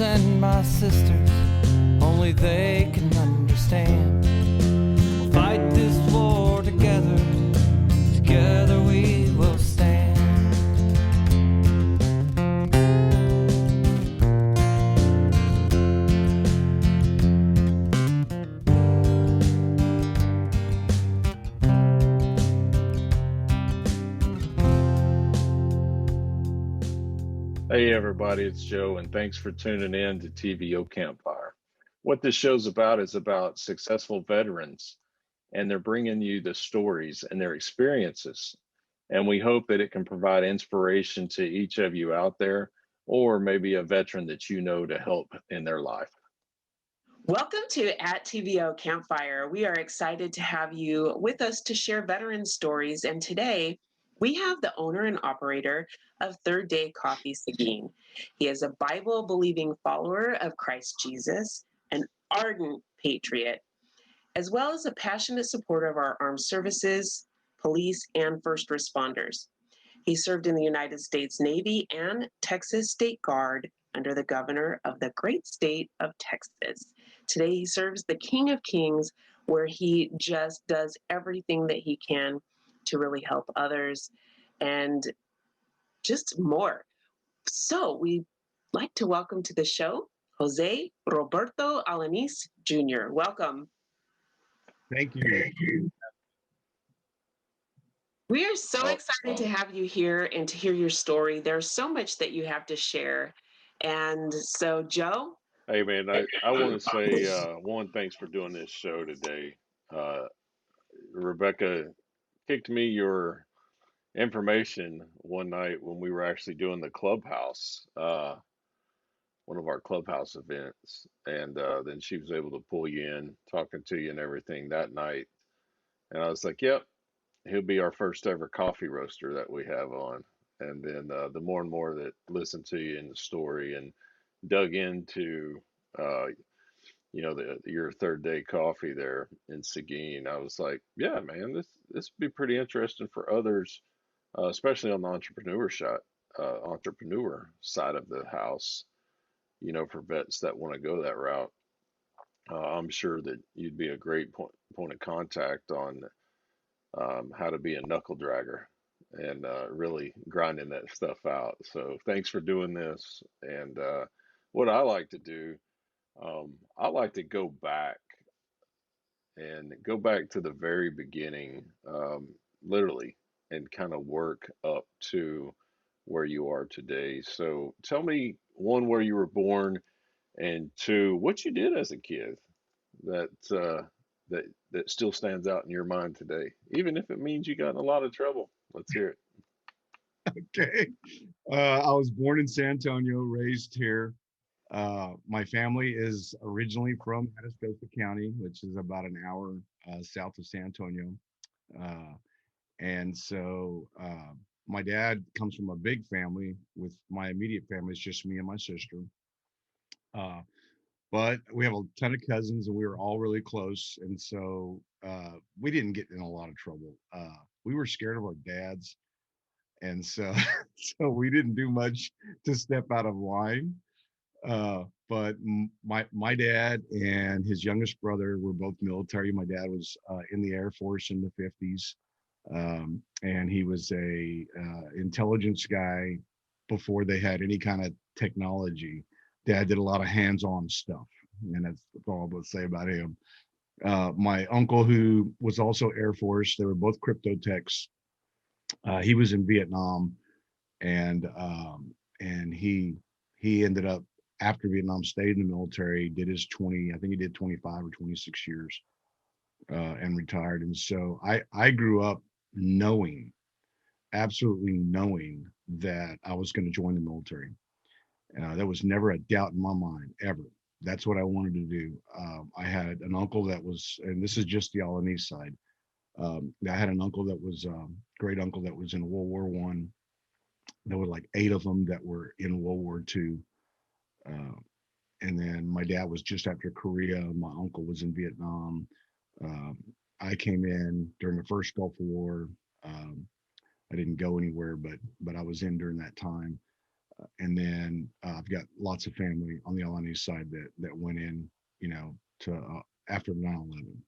and my sisters, only they can understand. We'll fight this war together, together we will stand. Hey everybody, it's Joe, and thanks for tuning in to TVO Campfire. What this show's about is about successful veterans, and they're bringing you the stories and their experiences. And we hope that it can provide inspiration to each of you out there, or maybe a veteran that you know to help in their life. Welcome to At TVO Campfire. We are excited to have you with us to share veteran stories. And today we have the owner and operator of Third Day Coffee Seguin. He is a Bible-believing follower of Christ Jesus, an ardent patriot, as well as a passionate supporter of our armed services, police, and first responders. He served in the United States Navy and Texas State Guard under the governor of the great state of Texas. Today, he serves the King of Kings, where he just does everything that he can to really help others and just more. So we'd like to welcome to the show, Jose Roberto Alaniz Jr. Welcome. Thank you. We are so excited to have you here and to hear your story. There's so much that you have to share. And so, Joe? Hey man, I want to say one, thanks for doing this show today. Rebecca kicked me your information one night when we were actually doing the clubhouse, one of our clubhouse events, and then she was able to pull you in, talking to you and everything that night. And I was like, "Yep, he'll be our first ever coffee roaster that we have on." And then the more and more that listened to you in the story and dug into, uh, your third day coffee there in Seguin, I was like, "Yeah, man, this would be pretty interesting for others, especially on the entrepreneur side of the house. For vets that want to go that route. I'm sure that you'd be a great point of contact on how to be a knuckle dragger and really grinding that stuff out. So thanks for doing this. And what I like to do, I like to go back to the very beginning, literally, and kind of work up to where you are today. So tell me, one, where you were born, and two, what you did as a kid that that still stands out in your mind today, even if it means you got in a lot of trouble. Let's hear it. Okay. I was born in San Antonio, raised here. My family is originally from Atascosa County, which is about an hour south of San Antonio. Uh, and so my dad comes from a big family. With my immediate family, it's just me and my sister. Uh, but we have a ton of cousins and we were all really close. And so we didn't get in a lot of trouble. We were scared of our dads. And so, so we didn't do much to step out of line. But my dad and his youngest brother were both military. My dad was in the Air Force in the 50s, and he was a intelligence guy before they had any kind of technology. Dad did a lot of hands-on stuff, and that's all I'm going to say about him. My uncle, who was also Air Force, they were both crypto techs. He was in Vietnam, and he ended up, after Vietnam, stayed in the military, did his 20, I think he did 25 or 26 years, and retired. And so I grew up knowing, absolutely knowing that I was going to join the military. There was never a doubt in my mind, ever. That's what I wanted to do. I had an uncle that was, and this is just the Alaniz side. I had an uncle that was, great uncle that was in World War I. There were like 8 of them that were in World War II. And then my dad was just after Korea. My uncle was in Vietnam. Um, I came in during the first Gulf War. I didn't go anywhere, but I was in during that time. and then I've got lots of family on the Alaniz side that went in, to after 9/11.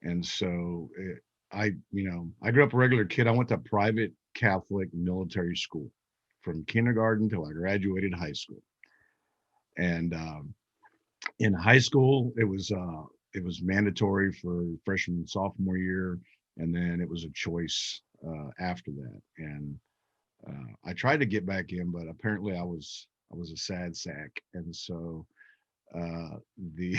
And so I grew up a regular kid. I went to private Catholic military school from kindergarten till I graduated high school. And in high school, it was mandatory for freshman and sophomore year, and then it was a choice after that. And I tried to get back in, but apparently I was a sad sack, and so the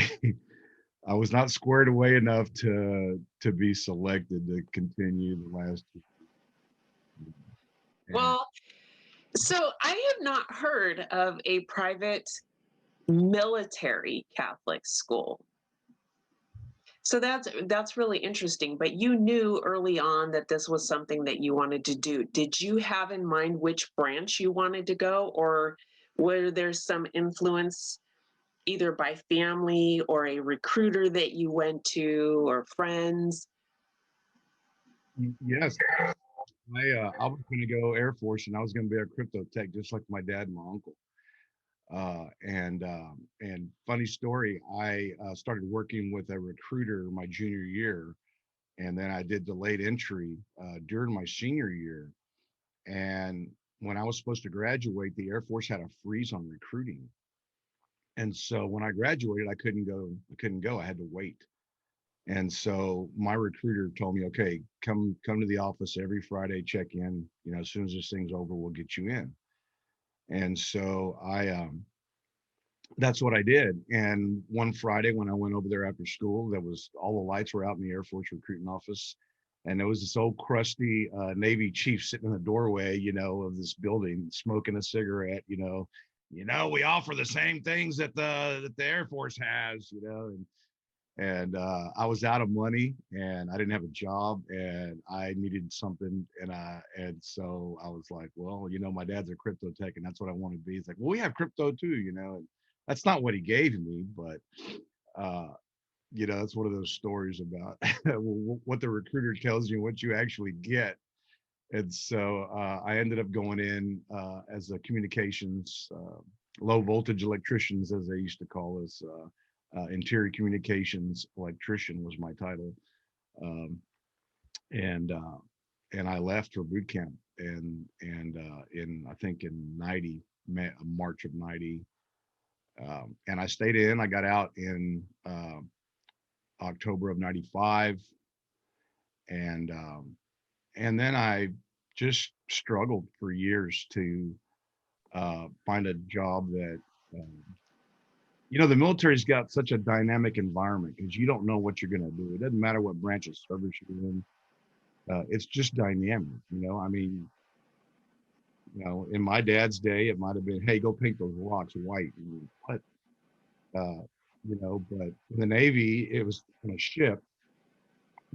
I was not squared away enough to be selected to continue the last 2 years. And Well, so I have not heard of a private military Catholic school. So that's really interesting. But you knew early on that this was something that you wanted to do. Did you have in mind which branch you wanted to go, or were there some influence either by family or a recruiter that you went to or friends? yes, I was going to go Air Force, and I was going to be a crypto tech, just like my dad and my uncle. And funny story, I started working with a recruiter my junior year, and then I did delayed entry during my senior year. And when I was supposed to graduate, the Air Force had a freeze on recruiting, and so when I graduated, I couldn't go. I couldn't go. I had to wait. And so my recruiter told me, okay, come to the office every Friday, check in. As soon as this thing's over, we'll get you in. And so that's what I did. And one Friday when I went over there after school, there was all the lights were out in the Air Force recruiting office. And there was this old crusty Navy chief sitting in the doorway, of this building, smoking a cigarette, we offer the same things that the Air Force has, and I was out of money and I didn't have a job and I needed something, and so I was like, well, my dad's a crypto tech and that's what I want to be. He's like, well, we have crypto too, and that's not what he gave me, but that's one of those stories about what the recruiter tells you, what you actually get. And so I ended up going in as a communications, low voltage electricians, as they used to call us. Interior communications electrician was my title, um, and I left for boot camp, and in I think in March of '90, and I stayed in. I got out in October of '95, and then I just struggled for years to find a job that. The military's got such a dynamic environment because you don't know what you're going to do. It doesn't matter what branch of service you're in. It's just dynamic. I mean, in my dad's day, it might have been, hey, go paint those rocks white. What? But in the Navy, it was on a ship.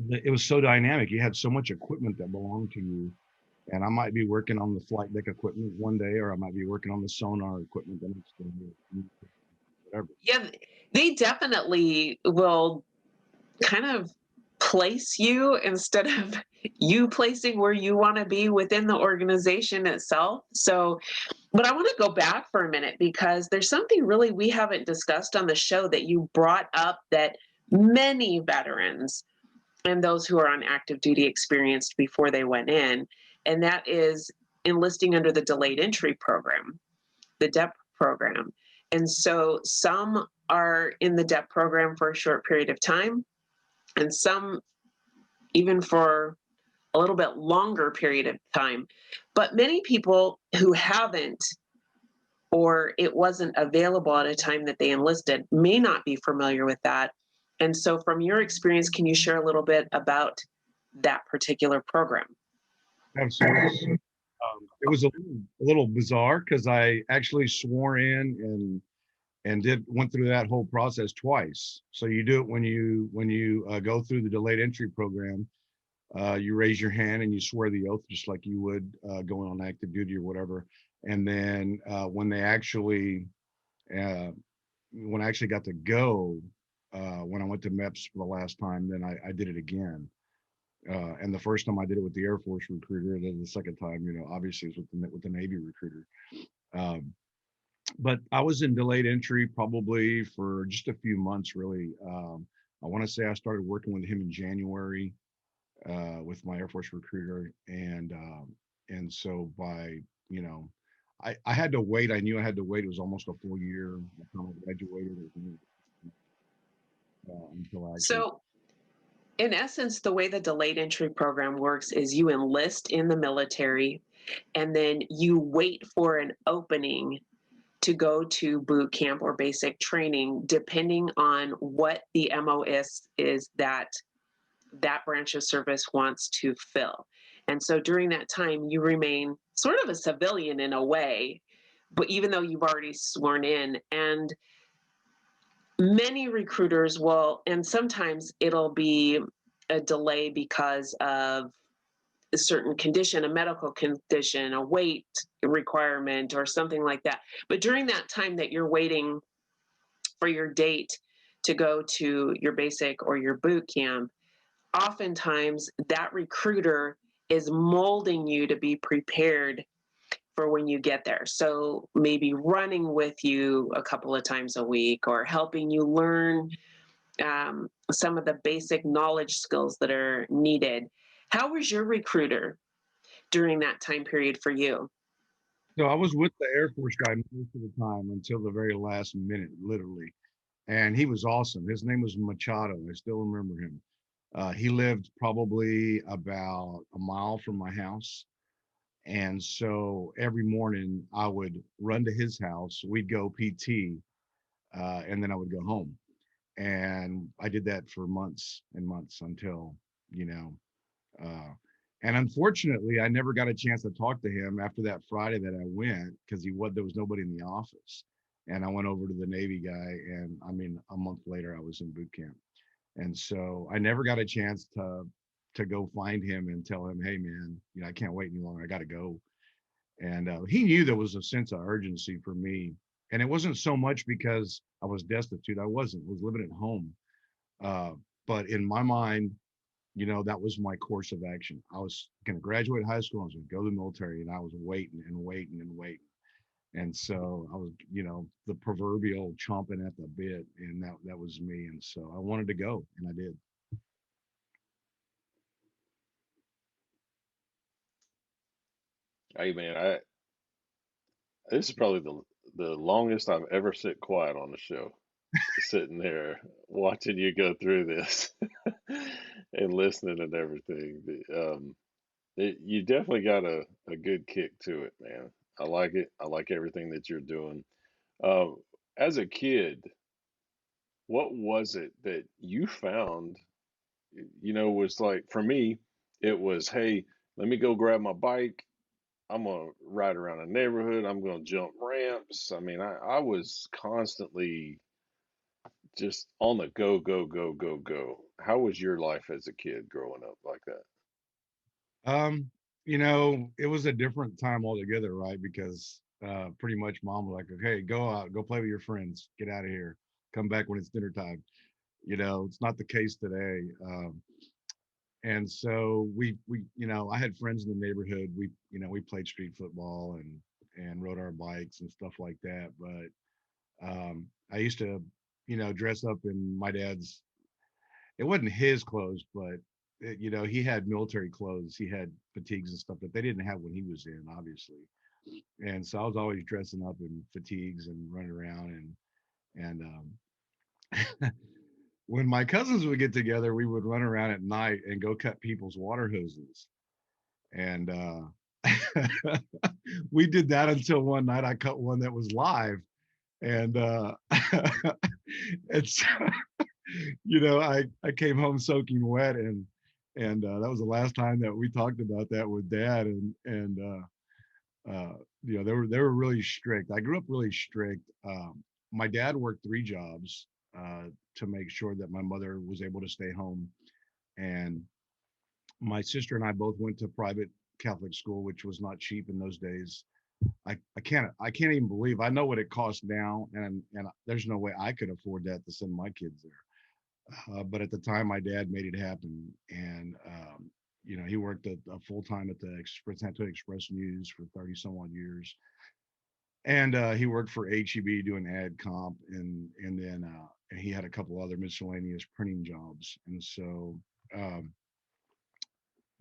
It was so dynamic. You had so much equipment that belonged to you. And I might be working on the flight deck equipment one day, or I might be working on the sonar equipment the next day. Whatever. Yeah, they definitely will kind of place you instead of you placing where you want to be within the organization itself. So, but I want to go back for a minute because there's something really we haven't discussed on the show that you brought up that many veterans and those who are on active duty experienced before they went in, and that is enlisting under the delayed entry program, the DEP program. And so some are in the DEP program for a short period of time, and some even for a little bit longer period of time. But many people who haven't, or it wasn't available at a time that they enlisted, may not be familiar with that. And so from your experience, can you share a little bit about that particular program? Absolutely. It was a little bizarre because I actually swore in and went through that whole process twice. So you do it when you go through the delayed entry program. You raise your hand and you swear the oath just like you would going on active duty or whatever. And then when I actually got to go, when I went to MEPS for the last time, then I did it again. And the first time I did it with the Air Force recruiter, and then the second time, obviously, is with the Navy recruiter. Um, but I was in delayed entry probably for just a few months, really. I want to say I started working with him in January with my Air Force recruiter, and so by you know, I had to wait. I knew I had to wait. It was almost a full year by the time I graduated until I actually. So, in essence, the way the delayed entry program works is you enlist in the military and then you wait for an opening to go to boot camp or basic training, depending on what the MOS is that that branch of service wants to fill. And so during that time, you remain sort of a civilian in a way, but even though you've already sworn in, and many recruiters will, and sometimes it'll be a delay because of a certain condition, a medical condition, a weight requirement, or something like that. But during that time that you're waiting for your date to go to your basic or your boot camp, oftentimes that recruiter is molding you to be prepared for when you get there. So maybe running with you a couple of times a week or helping you learn some of the basic knowledge skills that are needed. How was your recruiter during that time period for you? So I was with the Air Force guy most of the time until the very last minute, literally. And he was awesome. His name was Machado. I still remember him. He lived probably about a mile from my house. And so every morning I would run to his house. We'd go PT, and then I would go home. And I did that for months and months until, you know, uh, and unfortunately, I never got a chance to talk to him after that Friday that I went because there was nobody in the office. And I went over to the Navy guy, and I mean, a month later, I was in boot camp, and so I never got a chance to go find him and tell him, hey man, I can't wait any longer. I got to go. And he knew there was a sense of urgency for me, and it wasn't so much because I was destitute. I wasn't. I was living at home, uh, but in my mind, that was my course of action. I was going to graduate high school. I was going to go to the military, and I was waiting and waiting and waiting. And so I was, the proverbial chomping at the bit, and that was me. And so I wanted to go, and I did. Hey man, this is probably the longest I've ever sit quiet on the show, sitting there watching you go through this and listening and everything. You definitely got a good kick to it, man. I like it. I like everything that you're doing. Uh, as a kid, what was it that you found, was like for me, it was, hey, let me go grab my bike. I'm gonna ride around the neighborhood. I'm gonna jump ramps. I mean, I was constantly just on the go, go, go, go, go. How was your life as a kid growing up like that? Um, it was a different time altogether, right? Because pretty much mom was like, okay, go out, go play with your friends, get out of here, come back when it's dinner time. It's not the case today. And so I had friends in the neighborhood. We played street football and rode our bikes and stuff like that. But I used to, dress up in my dad's. It wasn't his clothes, but he had military clothes. He had fatigues and stuff that they didn't have when he was in, obviously. And so I was always dressing up in fatigues and running around and when my cousins would get together, we would run around at night and go cut people's water hoses. And we did that until one night I cut one that was live. And it's I came home soaking wet, and that was the last time that we talked about that with dad. They were really strict. I grew up really strict. My dad worked three jobs to make sure that my mother was able to stay home, and my sister and I both went to private Catholic school, which was not cheap in those days. I can't even believe, I know what it costs now, and there's no way I could afford that to send my kids there. But at the time, my dad made it happen, and he worked a full time at the San Antonio Express News for 30 some odd years, and he worked for HEB doing ad comp, and then and he had a couple other miscellaneous printing jobs. And so, um,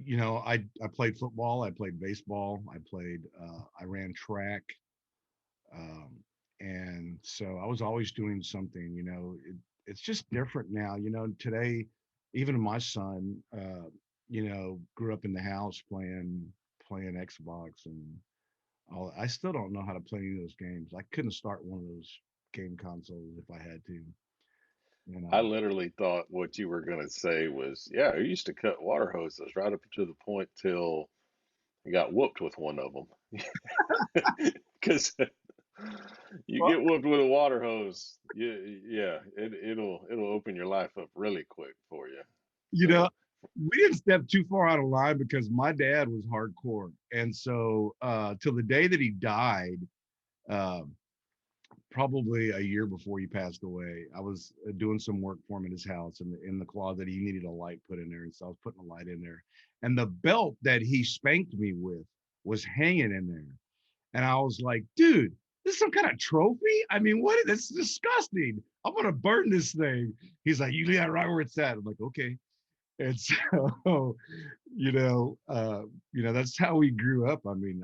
I played football, I played baseball, I ran track, um, and so I was always doing something. It's just different now. Today, even my son, grew up in the house playing Xbox and all. I still don't know how to play any of those games. I couldn't start one of those game consoles if I had to. You I know, literally thought what you were going to say was, yeah, I used to cut water hoses right up to the point till I got whooped with one of them. Because you well, get whooped with a water hose, yeah, it'll open your life up really quick for you. you know, So, we didn't step too far out of line because my dad was hardcore, and so till the day that he died. Um, Probably a year before he passed away, I was doing some work for him in his house in the closet. He needed a light put in there, and so I was putting a light in there. And the belt that he spanked me with was hanging in there, and I was like, "Dude, this is some kind of trophy? I mean, what? That's disgusting. I'm gonna burn this thing." He's like, "You leave that right where it's at." I'm like, "Okay." And so, you know, uh, that's how we grew up. I mean,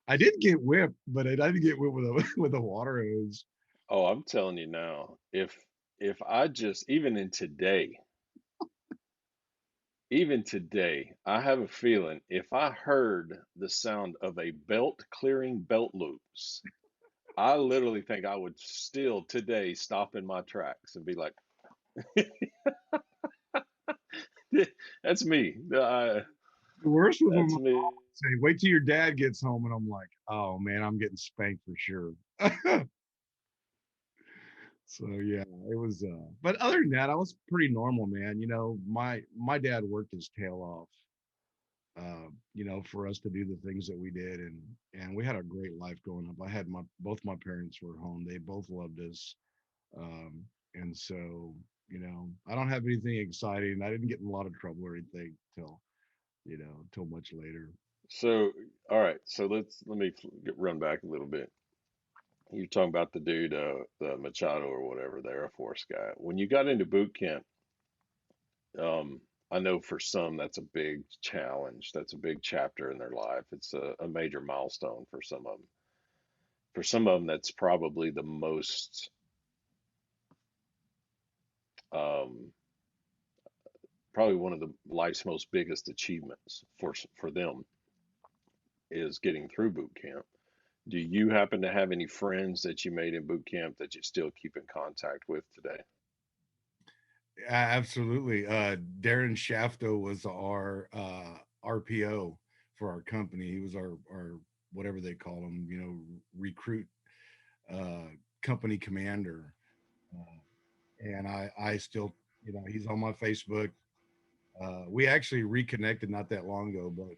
I did get whipped, but I didn't get whipped with a with a water hose. oh, I'm telling you now, if I just even today, I have a feeling if I heard the sound of a belt clearing belt loops, I literally think I would still today stop in my tracks and be like, "That's me. The worst was when my That's mom me." would say, "Wait till your dad gets home," and I'm like, "Oh man, I'm getting spanked for sure." So yeah, it was. But other than that, I was pretty normal, man. My dad worked his tail off, for us to do the things that we did, and we had a great life growing up. I had my both my parents were home. They both loved us, um, and so I don't have anything exciting. I didn't get in a lot of trouble or anything till much later. So, all right. So let me run back a little bit. You're talking about the dude, the Machado or whatever, the Air Force guy. When you got into boot camp, um, I know for some that's a big challenge. That's a big chapter in their life. It's a major milestone for some of them. For some of them, that's probably the most, um, probably one of the life's most biggest achievements for them is getting through boot camp. Do you happen to have any friends that you made in boot camp that you still keep in contact with today? Absolutely. Darren Shafto was our RPO for our company. He was our whatever they call him, recruit uh, company commander. Uh, and I still, he's on my Facebook. We actually reconnected not that long ago, but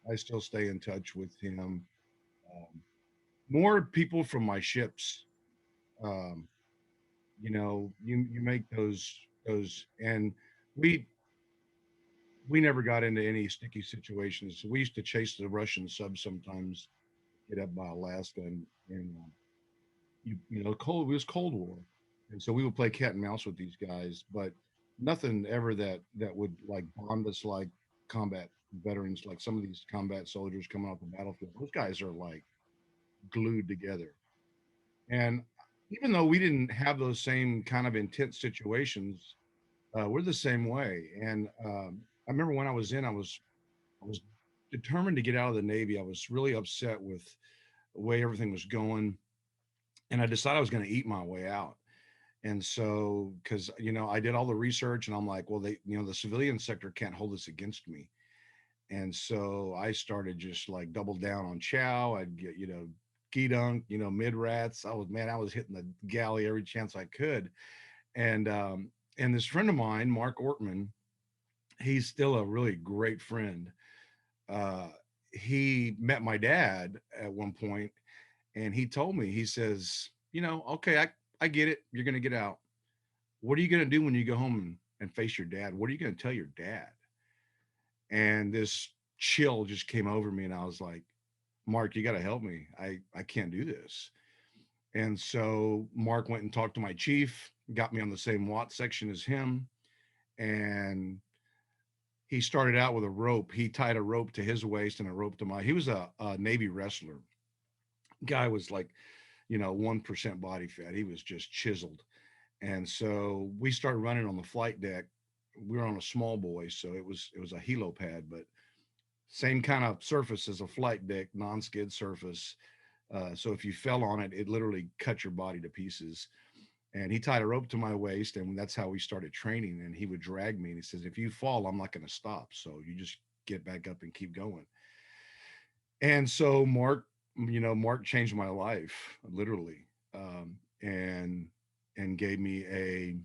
I still stay in touch with him. Um, More people from my ships. Um, you make those, and we we never got into any sticky situations. We used to chase the Russian subs sometimes, get up by Alaska, and cold. It was Cold War, and so we would play cat and mouse with these guys, but nothing ever that would like bond us like combat veterans, like some of these combat soldiers coming off the battlefield. Those guys are like glued together, and even though we didn't have those same kind of intense situations, we're the same way. And I remember when I was determined to get out of the Navy. I was really upset with the way everything was going, and I decided I was going to eat my way out. And so, because I did all the research, and I'm like, well, the civilian sector can't hold this against me. And so I started just like double down on chow. I'd get gedunk, mid rats. I was hitting the galley every chance I could. And this friend of mine, Mark Ortman, he's still a really great friend. uh, he met my dad at one point, and he told me, he says, okay, I get it. You're going to get out. What are you going to do when you go home and face your dad? What are you going to tell your dad? And this chill just came over me, and I was like, Mark, you got to help me. I can't do this. And so Mark went and talked to my chief, got me on the same Watt section as him, and he started out with a rope. He tied a rope to his waist and a rope to my. He was a Navy wrestler. Guy was like, 1% body fat. He was just chiseled. And so we started running on the flight deck. We were on a small boy, so it was a helo pad, but same kind of surface as a flight deck, non-skid surface. So if you fell on it, it literally cut your body to pieces. And he tied a rope to my waist, and that's how we started training. And he would drag me, and he says, "If you fall, I'm not going to stop. So you just get back up and keep going." And so Mark changed my life literally, and gave me a.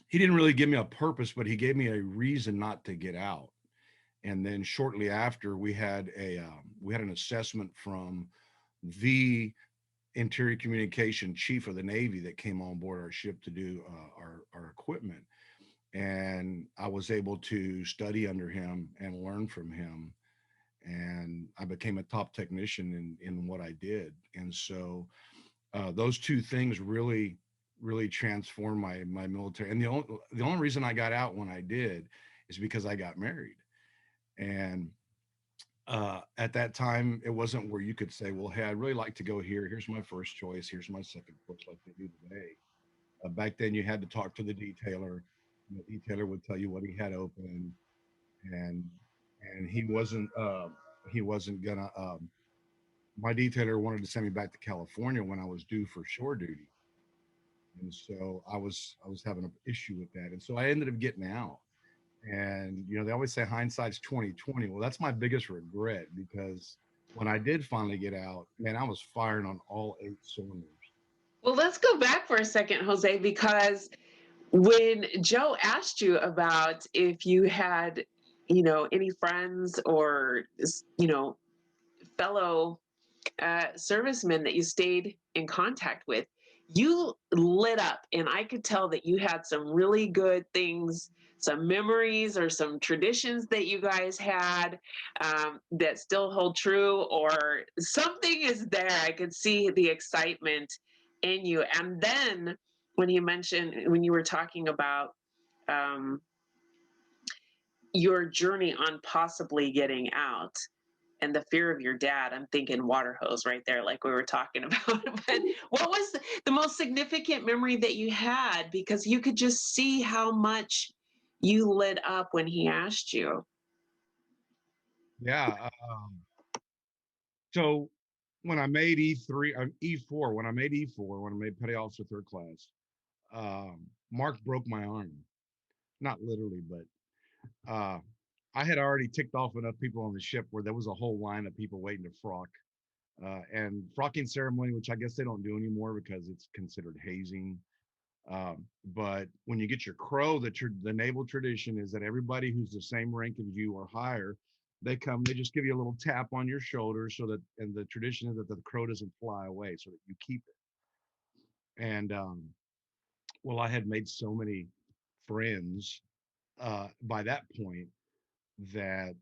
He didn't really give me a purpose, but he gave me a reason not to get out. And then shortly after, we had an assessment from the interior communication chief of the Navy that came on board our ship to do our equipment. And I was able to study under him and learn from him. And I became a top technician in what I did. And so those two things really transformed my military. And the only reason I got out when I did is because I got married. And at that time, it wasn't where you could say, well, hey, I'd really like to go here. Here's my first choice. Here's my second choice, like they do today. Back then, you had to talk to the detailer. And the detailer would tell you what he had open, and he wasn't gonna. My detailer wanted to send me back to California when I was due for shore duty, and so I was having an issue with that, and so I ended up getting out. And they always say hindsight's 2020. Well, that's my biggest regret, because when I did finally get out, man, I was firing on all 8 cylinders. Well, let's go back for a second, Jose, because when Joe asked you about if you had, any friends or, fellow servicemen that you stayed in contact with, you lit up, and I could tell that you had some really good things, some memories or some traditions that you guys had that still hold true, or something is there. I could see the excitement in you. And then when you were talking about um, your journey on possibly getting out, and the fear of your dad, I'm thinking water hose right there, like we were talking about. But what was the most significant memory that you had? Because you could just see how much you lit up when he asked you. Yeah. So when I made E3, E4, when I made petty officer third class, Mark broke my arm. Not literally, but I had already ticked off enough people on the ship where there was a whole line of people waiting to frock. And frocking ceremony, which I guess they don't do anymore because it's considered hazing. But when you get your crow, the naval tradition is that everybody who's the same rank as you or higher, they just give you a little tap on your shoulder, and the tradition is that the crow doesn't fly away, so that you keep it. And well, I had made so many friends by that point that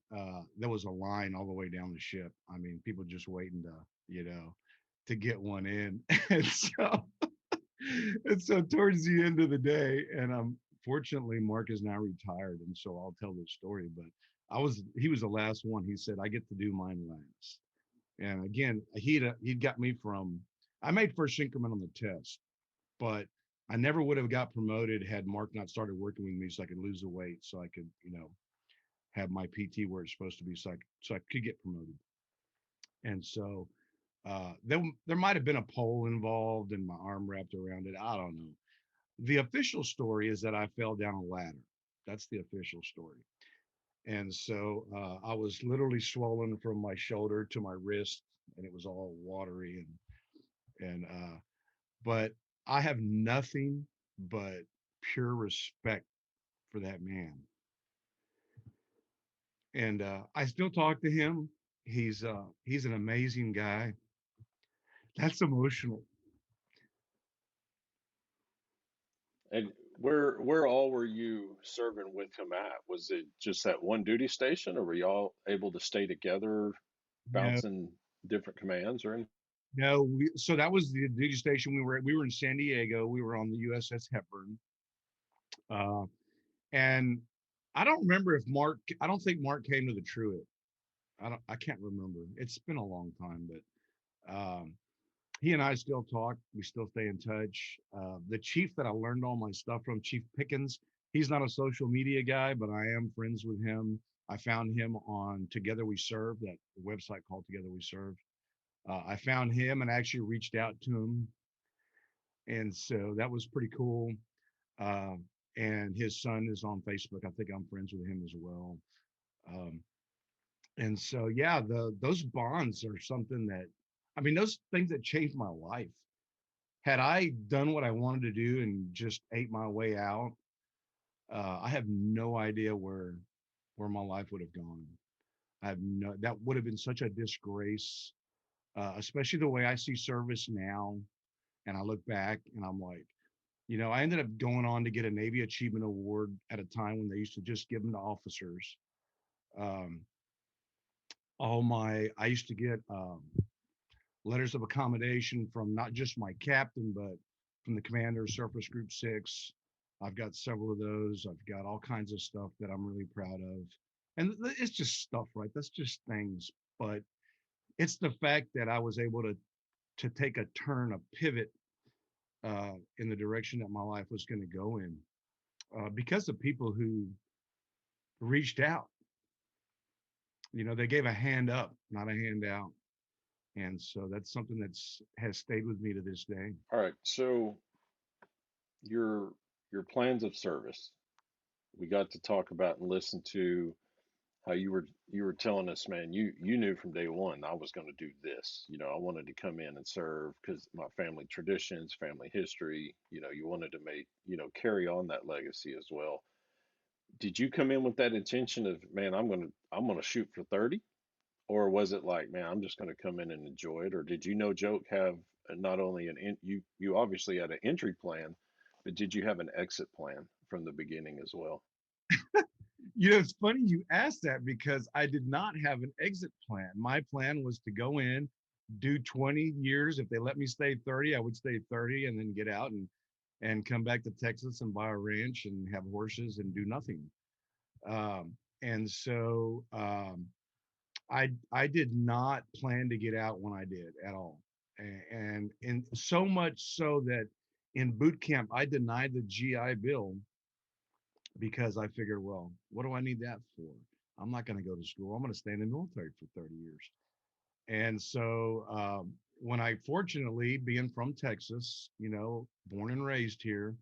there was a line all the way down the ship. I mean, people just waiting to get one in. And so towards the end of the day, and fortunately Mark is now retired, and so I'll tell this story. But he was the last one. He said, I get to do mine last. And again, he'd got me from. I made first increment on the test, but I never would have got promoted had Mark not started working with me, so I could lose the weight, so I could have my PT where it's supposed to be, so I could get promoted. And so there might have been a pole involved and my arm wrapped around it. I don't know. The official story is that I fell down a ladder. That's the official story. And so I was literally swollen from my shoulder to my wrist, and it was all watery, and but I have nothing but pure respect for that man. And I still talk to him. He's an amazing guy. That's emotional. And where all were you serving with him at? Was it just that one duty station, or were y'all able to stay together, No, bouncing? different commands or anything? No, so that was the duty station we were in San Diego. We were on the USS Hepburn. Uh, and I don't remember if I don't think Mark came to the Truett. I can't remember. It's been a long time, but he and I still talk. We still stay in touch. The chief that I learned all my stuff from, Chief Pickens, he's not a social media guy, but I am friends with him. I found him on Together We Serve, that website called Together We Serve. I found him and actually reached out to him. And so that was pretty cool. Uh, and his son is on Facebook. I think I'm friends with him as well. Um, and so, yeah, those bonds are something that, I mean, those things that changed my life. Had I done what I wanted to do and just ate my way out, I have no idea where my life would have gone. That would have been such a disgrace, especially the way I see service now. And I look back and I'm like, I ended up going on to get a Navy Achievement Award at a time when they used to just give them to officers. Um, I used to get letters of accommodation from not just my captain, but from the commander of Surface Group 6. I've got several of those. I've got all kinds of stuff that I'm really proud of. And it's just stuff, right? That's just things. But it's the fact that I was able to take a turn, a pivot in the direction that my life was going to go in because of people who reached out. They gave a hand up, not a hand out. And so that's something has stayed with me to this day. All right. So your your plans of service. We got to talk about and listen to how you were telling us, man, you knew from day one I was going to do this. I wanted to come in and serve because my family traditions, family history. You wanted to make carry on that legacy as well. Did you come in with that intention of, man, I'm gonna shoot for 30, or was it like, man, I'm just gonna come in and enjoy it, or did you know Joke have not only you obviously had an entry plan, but did you have an exit plan from the beginning as well? It's funny you asked that because I did not have an exit plan. My plan was to go in, do 20 years. If they let me stay 30, I would stay 30 and then get out and come back to Texas and buy a ranch and have horses and do nothing. And so I did not plan to get out when I did at all. And so much so that in boot camp, I denied the GI Bill because I figured, well, what do I need that for? I'm not going to go to school. I'm going to stay in the military for 30 years. And so when I fortunately, being from Texas, born and raised here,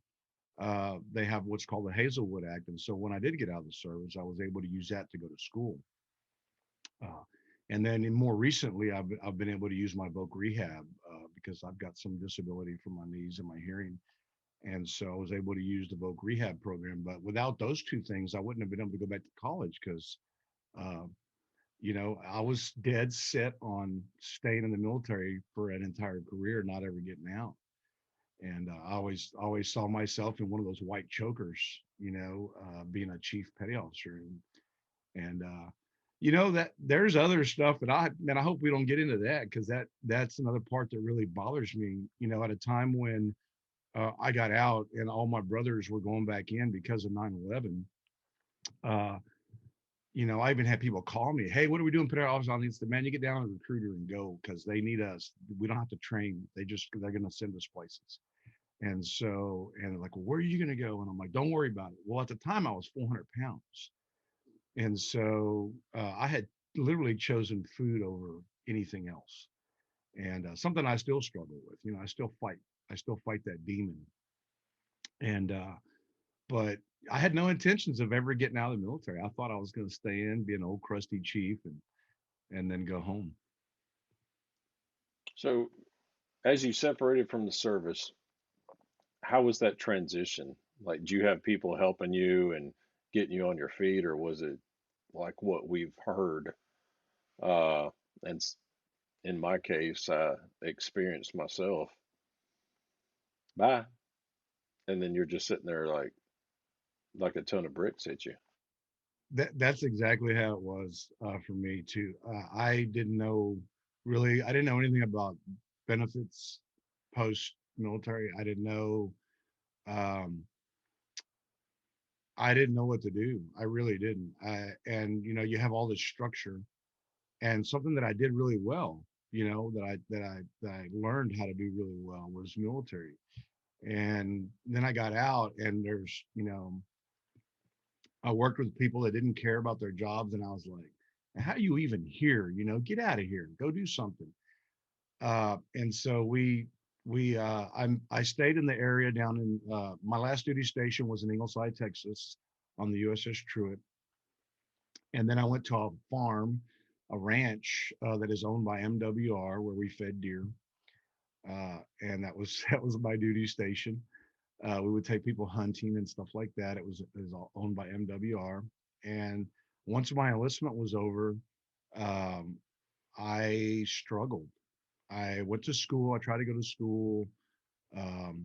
they have what's called the Hazelwood Act. And so when I did get out of the service, I was able to use that to go to school. And then more recently, I've been able to use my voc rehab because I've got some disability from my knees and my hearing. And so I was able to use the voc rehab program. But without those two things, I wouldn't have been able to go back to college because, I was dead set on staying in the military for an entire career, not ever getting out. And I always saw myself in one of those white chokers, being a chief petty officer. And that there's other stuff that I hope we don't get into that because that's another part that really bothers me. At a time when I got out and all my brothers were going back in because of 9/11. I even had people call me, "Hey, what are we doing? Put our office on." The man, you get down to the recruiter and go because they need us. We don't have to train. They're going to send us places. And so, and like, well, where are you going to go? And I'm like, don't worry about it. Well, at the time I was 400 pounds. And so I had literally chosen food over anything else. And something I still struggle with, I still fight that demon. And, but I had no intentions of ever getting out of the military. I thought I was going to stay in, be an old crusty chief and then go home. So as you separated from the service, how was that transition? Like, do you have people helping you and getting you on your feet, or was it like what we've heard? And in my case, I experienced myself. Bye, and then you're just sitting there like a ton of bricks hit you. That's exactly how it was for me too. I didn't know really, I didn't know anything about benefits post military. Um, I didn't know what to do. I really didn't. And you have all this structure, and something that I did really well, that I learned how to do really well was military. And then I got out, and I worked with people that didn't care about their jobs, and I was like, how are you even here? Get out of here, go do something. And so I stayed in the area down in my last duty station was in Ingleside, Texas, on the USS Truett, and then I went to a farm, a ranch that is owned by MWR, where we fed deer, and that was that was my duty station. We would take people hunting and stuff like that. It was all owned by MWR, and once my enlistment was over, um, I struggled. I went to school. I tried to go to school, um,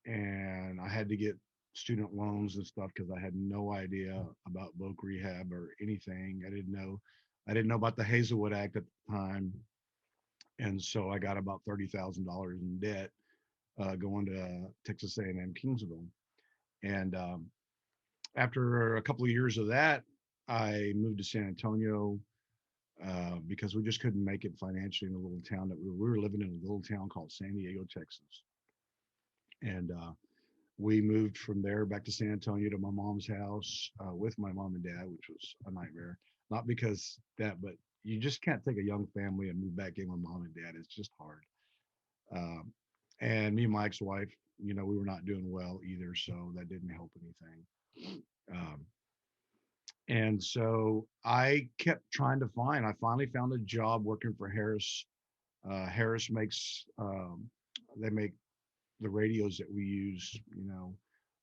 and I had to get student loans and stuff because I had no idea about voc rehab or anything. I didn't know about the Hazelwood Act at the time, and so I got about $30,000 in debt going to Texas A&M Kingsville. And after a couple of years of that, I moved to San Antonio because we just couldn't make it financially in a little town that we were living in, a little town called San Diego, Texas. And we moved from there back to San Antonio to my mom's house with my mom and dad, which was a nightmare. Not because that, but you just can't take a young family and move back in with mom and dad. It's just hard. Um, and me and my ex-wife, we were not doing well either, so that didn't help anything. Um, and so I kept trying to find. I finally found a job working for Harris. Harris makes they make the radios that we use.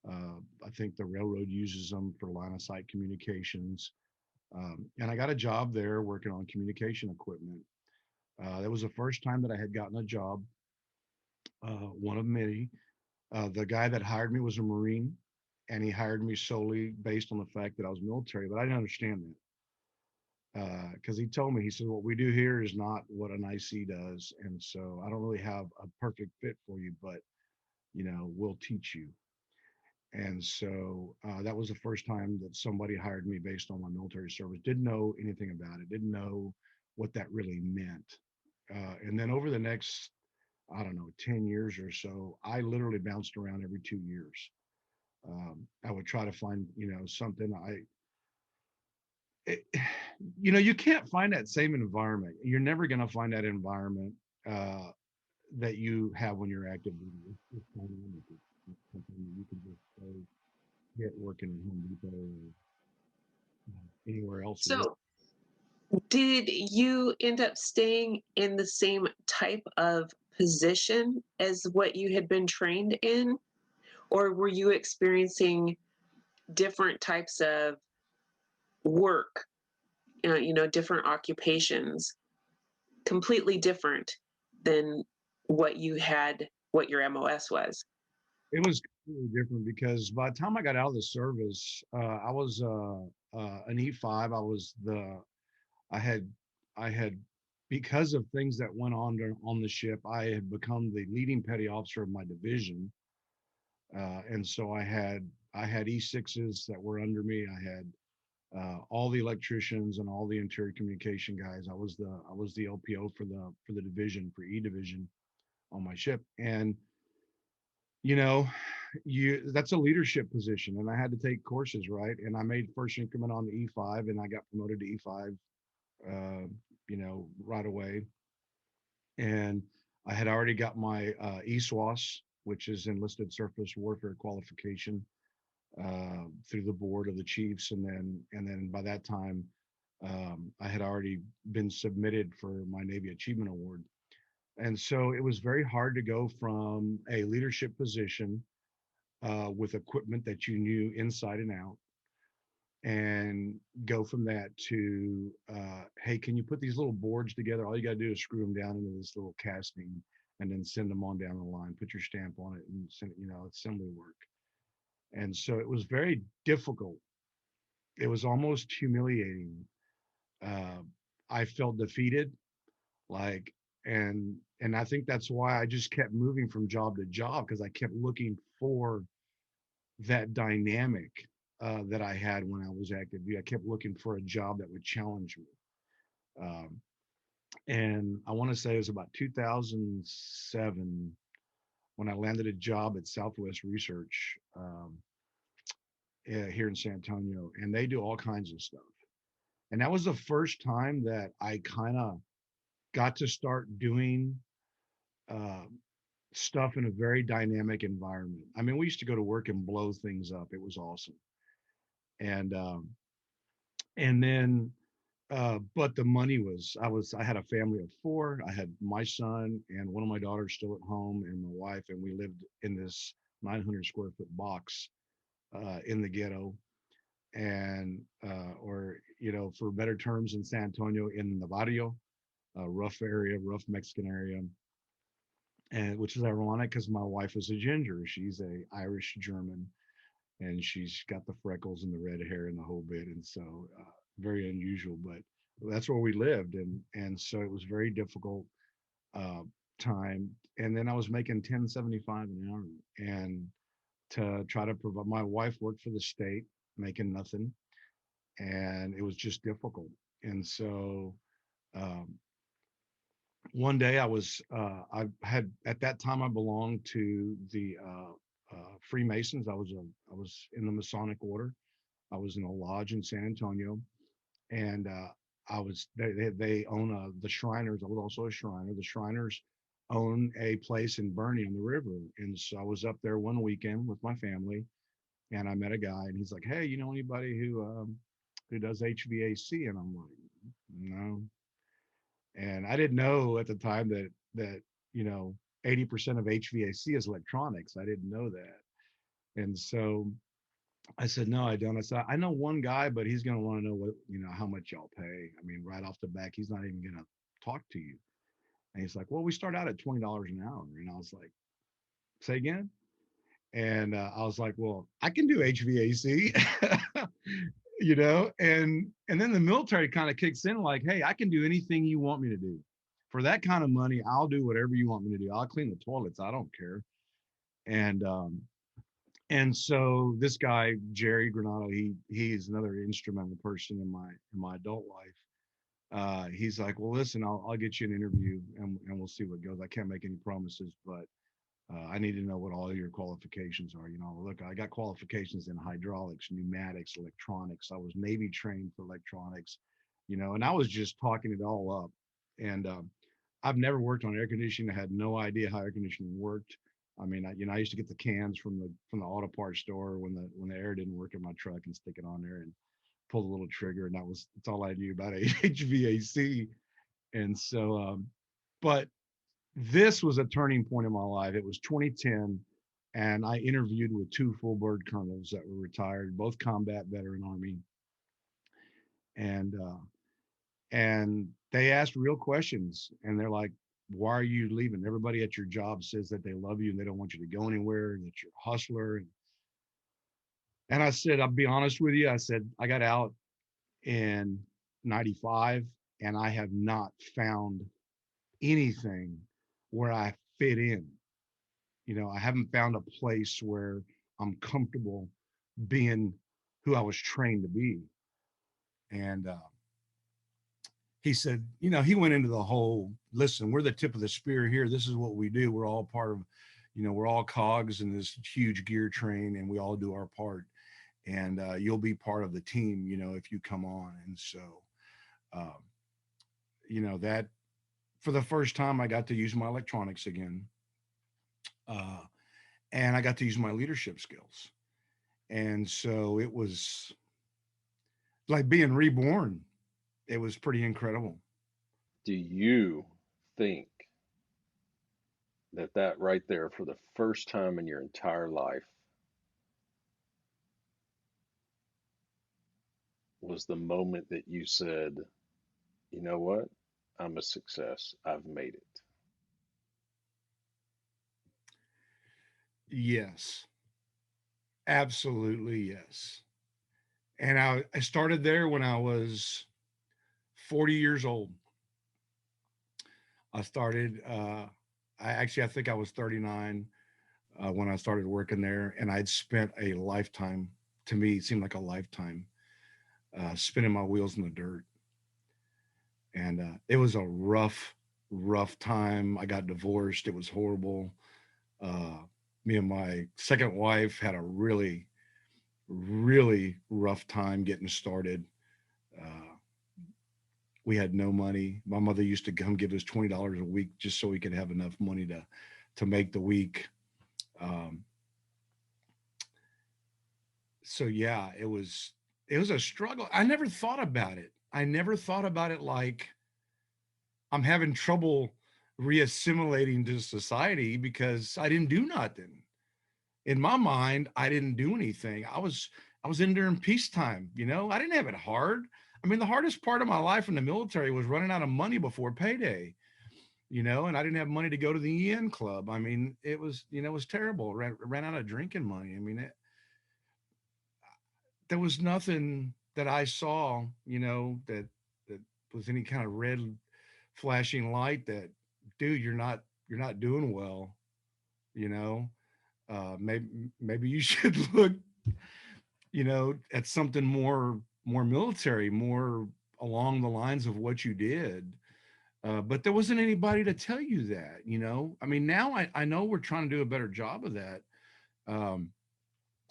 I think the railroad uses them for line of sight communications. And I got a job there working on communication equipment. That was the first time that I had gotten a job, one of many. The guy that hired me was a Marine, and he hired me solely based on the fact that I was military, but I didn't understand that because he told me, he said, what we do here is not what an IC does. And so I don't really have a perfect fit for you, but, we'll teach you. And so that was the first time that somebody hired me based on my military service. Didn't know anything about it, didn't know what that really meant. And then over the next, I don't know, 10 years or so, I literally bounced around every 2 years. I would try to find, something. It, you can't find that same environment. You're never going to find that environment that you have when you're active duty. It's dynamic. It's something that you can just go get working in Home Depot or anywhere else. So, did you end up staying in the same type of position as what you had been trained in? Or were you experiencing different types of work, different occupations, completely different than what your MOS was? It was completely different because by the time I got out of the service, I was an E5. I had, I had, because of things that went on the ship, I had become the leading petty officer of my division, and so I had E6s that were under me. I had all the electricians and all the interior communication guys. I was the LPO for the division, for E division on my ship, and you know that's a leadership position, and I had to take courses, right? And I made first increment on the E5, and I got promoted to E5 right away. And I had already got my ESWAS, which is enlisted surface warfare qualification, through the board of the chiefs, and then by that time I had already been submitted for my Navy Achievement Award. And so it was very hard to go from a leadership position with equipment that you knew inside and out, and go from that to, hey, can you put these little boards together? All you got to do is screw them down into this little casting and then send them on down the line, put your stamp on it, and send it, assembly work. And so it was very difficult. It was almost humiliating. Uh, I felt defeated. Like, and I think that's why I just kept moving from job to job, because I kept looking for that dynamic that I had when I was active duty. I kept looking for a job that would challenge me. Um, and I want to say it was about 2007 when I landed a job at Southwest Research here in San Antonio, and they do all kinds of stuff. And that was the first time that I kind of got to start doing uh, stuff in a very dynamic environment. I mean, we used to go to work and blow things up. It was awesome. And and then but the money was, I had a family of four. I had my son and one of my daughters still at home and my wife, and we lived in this 900 square foot box in the ghetto, and or for better terms in San Antonio, in the barrio, a rough area, rough Mexican area, and which is ironic because my wife is a ginger. She's a Irish German, and she's got the freckles and the red hair and the whole bit, and so very unusual. But that's where we lived, and so it was very difficult uh, time. And then I was making 10.75 an hour, and to try to provide. My wife worked for the state, making nothing, and it was just difficult. And so um, one day I had, at that time I belonged to the Freemasons. I was in the Masonic order. I was in a lodge in San Antonio, and they own the Shriners. I was also a Shriner. The Shriners own a place in Bernie on the river, and so I was up there one weekend with my family, and I met a guy, and he's like, "Hey, you know anybody who does HVAC?" And I'm like, "No." And I didn't know at the time that 80% of HVAC is electronics. I didn't know that. And so I said, "No, I don't." I said, "I know one guy, but he's going to want to know how much y'all pay. I mean, right off the back, he's not even going to talk to you." And he's like, "Well, we start out at $20 an hour." And I was like, "Say again?" And I was like, "Well, I can do HVAC." And then the military kind of kicks in, like, "Hey, I can do anything you want me to do. For that kind of money, I'll do whatever you want me to do. I'll clean the toilets. I don't care." And so this guy, Jerry Granado, he's another instrumental person in my adult life. He's like, "Well, listen, I'll get you an interview, and we'll see what goes. I can't make any promises, but I need to know what all your qualifications are. Look, I got qualifications in hydraulics, pneumatics, electronics. I was Navy trained for electronics, and I was just talking it all up. And I've never worked on air conditioning. I had no idea how air conditioning worked. I mean, I used to get the cans from the auto parts store when the air didn't work in my truck, and stick it on there and pull the little trigger, and that's all I knew about HVAC. And so, but this was a turning point in my life. It was 2010, and I interviewed with two full bird colonels that were retired, both combat veteran Army, and they asked real questions, and they're like, "Why are you leaving? Everybody at your job says that they love you and they don't want you to go anywhere, and that you're a hustler." And I said, "I'll be honest with you." I said, "I got out in '95, and I have not found anything where I fit in. I haven't found a place where I'm comfortable being who I was trained to be." And he said, he went into the whole, "Listen, we're the tip of the spear here. This is what we do. We're all part of, we're all cogs in this huge gear train, and we all do our part. And you'll be part of the team, if you come on." And so, um, that for the first time, I got to use my electronics again. Uh, and I got to use my leadership skills. And so it was like being reborn. It was pretty incredible. Do you think that right there, for the first time in your entire life, was the moment that you said, you know what? I'm a success. I've made it. Yes, absolutely. Yes. And I started there when I was 40 years old. I started, I think I was 39 when I started working there, and I'd spent a lifetime. To me, it seemed like a lifetime spinning my wheels in the dirt, and it was a rough time. I got divorced. It was horrible. Uh, Me and my second wife had a really rough time getting started. Uh, we had no money. My mother used to come give us $20 a week just so we could have enough money to make the week. Um, so yeah, it was a struggle. I never thought about it. I never thought about it like I'm having trouble reassimilating to society because I didn't do nothing. In my mind, I didn't do anything. I was in during peacetime, I didn't have it hard. I mean, the hardest part of my life in the military was running out of money before payday, and I didn't have money to go to the EN club. I mean, it was terrible. Ran out of drinking money. I mean, there was nothing that I saw, that was any kind of red flashing light that, dude, you're not doing well, you know. Maybe you should look, at something more military, more along the lines of what you did. But there wasn't anybody to tell you that, I mean, now I know we're trying to do a better job of that. Um,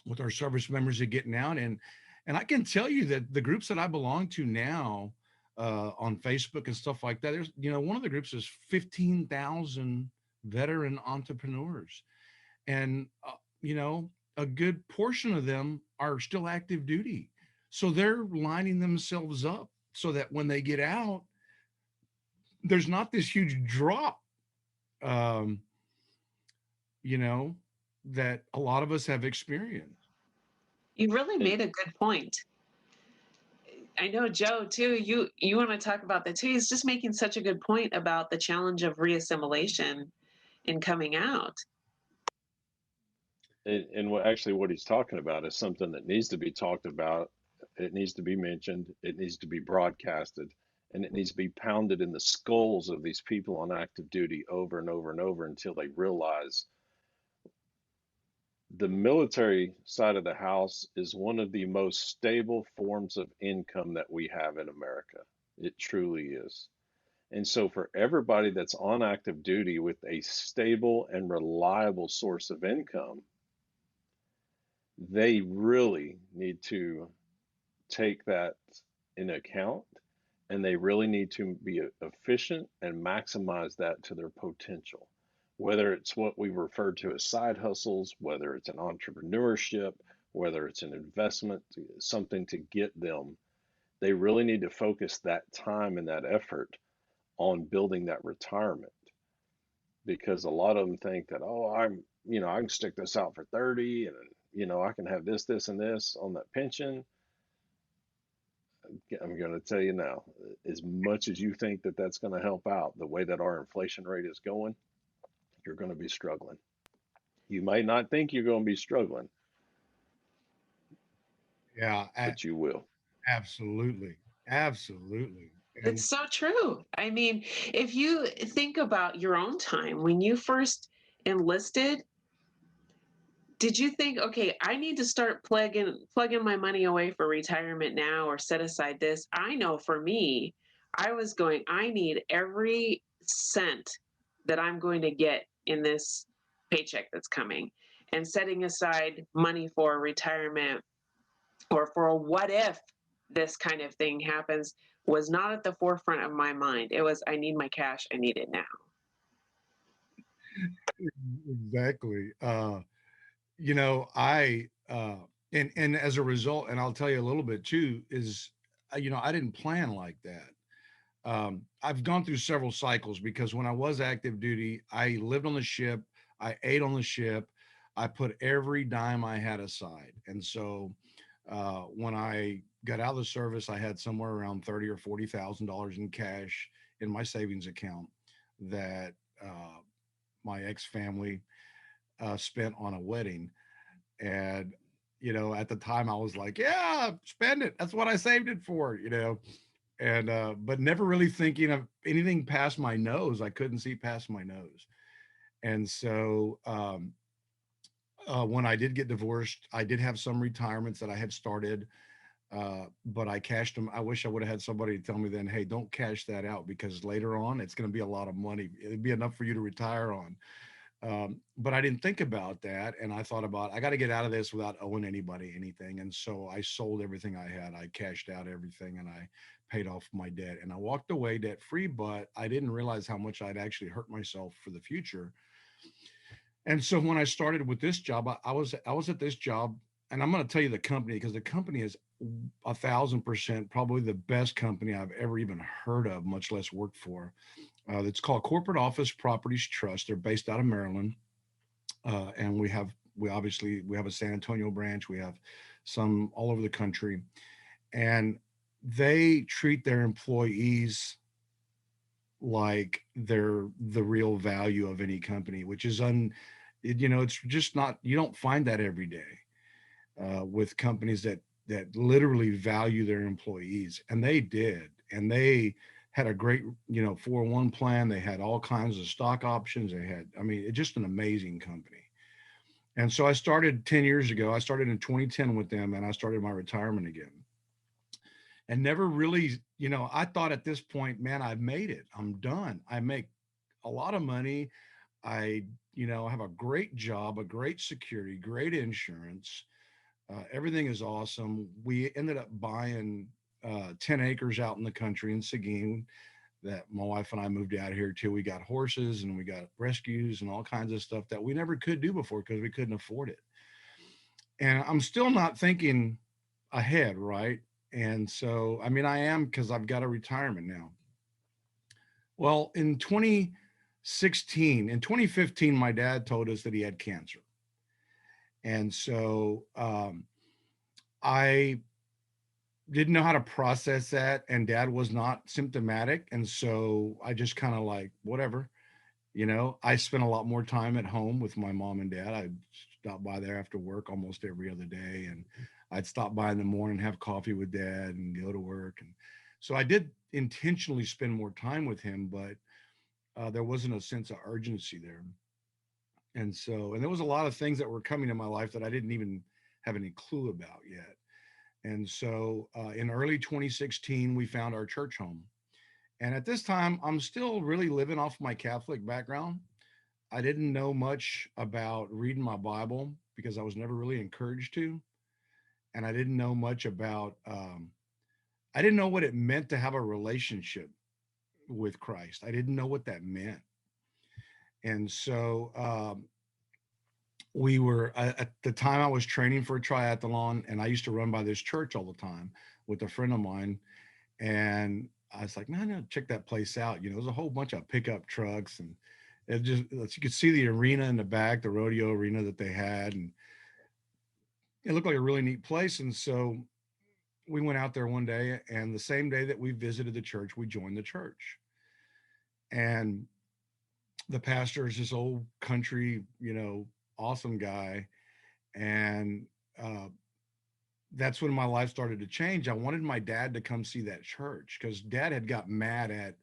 with our service members are getting out, and I can tell you that the groups that I belong to now, on Facebook and stuff like that, there's, one of the groups is 15,000 veteran entrepreneurs, and a good portion of them are still active duty, so they're lining themselves up so that when they get out, there's not this huge drop, um, you know that a lot of us have experienced. You really And made a good point. I know Joe too. You want to talk about that too. He's just making such a good point about the challenge of reassimilation in coming out. actually, what he's talking about is something that needs to be talked about. It needs to be mentioned. It needs to be broadcasted, and it needs to be pounded in the skulls of these people on active duty over and over and over until they realize the military side of the house is one of the most stable forms of income that we have in America. It truly is. And so, for everybody that's on active duty with a stable and reliable source of income, they really need to take that in account, and they really need to be efficient and maximize that to their potential. Whether it's what we refer to as side hustles, whether it's an entrepreneurship, whether it's an investment, something to get them, they really need to focus that time and that effort on building that retirement, because a lot of them think that, oh, I can stick this out for 30, and I can have this and this on that pension. I'm going to tell you now, as much as you think that that's going to help out, the way that our inflation rate is going, you're going to be struggling. You might not think you're going to be struggling, Yeah, but you will. absolutely, absolutely. And It's so true. I mean, if you think about your own time when you first enlisted, did you think, okay, I need to start plugging my money away for retirement now or set aside this? I know for me, I was going, I need every cent that I'm going to get in this paycheck that's coming, and setting aside money for retirement or for a what if this kind of thing happens was not at the forefront of my mind. It was, I need my cash, I need it now. exactly. I and as a result, and I'll tell you a little bit too, is I didn't plan like that. I've gone through several cycles because when I was active duty, I lived on the ship, I ate on the ship, I put every dime I had aside, and so when I got out of the service, I had somewhere around $30,000 or $40,000 in cash in my savings account that my ex family spent on a wedding. And, at the time I was like, yeah, spend it. That's what I saved it for. and but never really thinking of anything past my nose. I couldn't see past my nose. And so when I did get divorced, I did have some retirements that I had started, but I cashed them. I wish I would have had somebody tell me then, hey, don't cash that out because later on it's going to be a lot of money. It'd be enough for you to retire on. But I didn't think about that. And I thought about, I got to get out of this without owing anybody anything. And so I sold everything I had. I cashed out everything and I paid off my debt and I walked away debt free, but I didn't realize how much I'd actually hurt myself for the future. And so when I started with this job, I was at this job, and I'm going to tell you the company because the company is 1,000% probably the best company I've ever even heard of, much less worked for. It's called Corporate Office Properties Trust. They're based out of Maryland, and we have a San Antonio branch. We have some all over the country, and they treat their employees like they're the real value of any company, which is it's just not, you don't find that every day with companies that literally value their employees, and they did, and they had a great 401 plan. They had all kinds of stock options. They had, I mean, it's just an amazing company. And so I started 10 years ago. I started in 2010 with them, and I started my retirement again. And never really, I thought at this point, man, I've made it. I'm done. I make a lot of money. I, have a great job, a great security, great insurance. Everything is awesome. We ended up buying 10 acres out in the country in Seguin that my wife and I moved out here to. We got horses and we got rescues and all kinds of stuff that we never could do before because we couldn't afford it. And I'm still not thinking ahead, right? And so, I mean, I am because I've got a retirement now. Well, in 2015, my dad told us that he had cancer. And so I didn't know how to process that. And dad was not symptomatic. And so I just kind of like, whatever, I spent a lot more time at home with my mom and dad. I'd stop by there after work almost every other day. And I'd stop by in the morning, have coffee with dad and go to work. And so I did intentionally spend more time with him, but there wasn't a sense of urgency there. And there was a lot of things that were coming in my life that I didn't even have any clue about yet. And so in early 2016, we found our church home. And at this time, I'm still really living off my Catholic background. I didn't know much about reading my Bible because I was never really encouraged to. And I didn't know much about, I didn't know what it meant to have a relationship with Christ. I didn't know what that meant. And so we were, at the time I was training for a triathlon, and I used to run by this church all the time with a friend of mine. And I was like, no, check that place out. There's a whole bunch of pickup trucks, and it just, you could see the arena in the back, the rodeo arena that they had. And it looked like a really neat place. And so we went out there one day, and the same day that we visited the church, we joined the church. And the pastor is this old country, awesome guy. And that's when my life started to change. I wanted my dad to come see that church because dad had got mad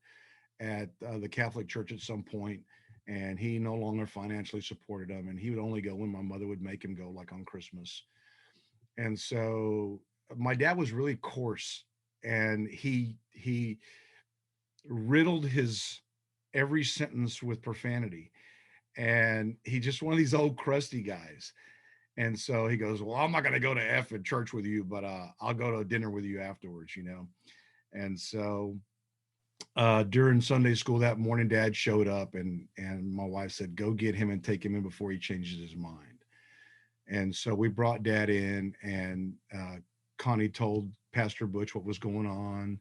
at the Catholic Church at some point, and he no longer financially supported them, and he would only go when my mother would make him go, like on Christmas. And so my dad was really coarse, and he riddled his every sentence with profanity, and he just one of these old crusty guys. And so he goes, well, I'm not going to go to F at church with you, but I'll go to dinner with you afterwards, And so during Sunday school that morning, dad showed up, and my wife said, go get him and take him in before he changes his mind. And so we brought dad in, and Connie told Pastor Butch what was going on.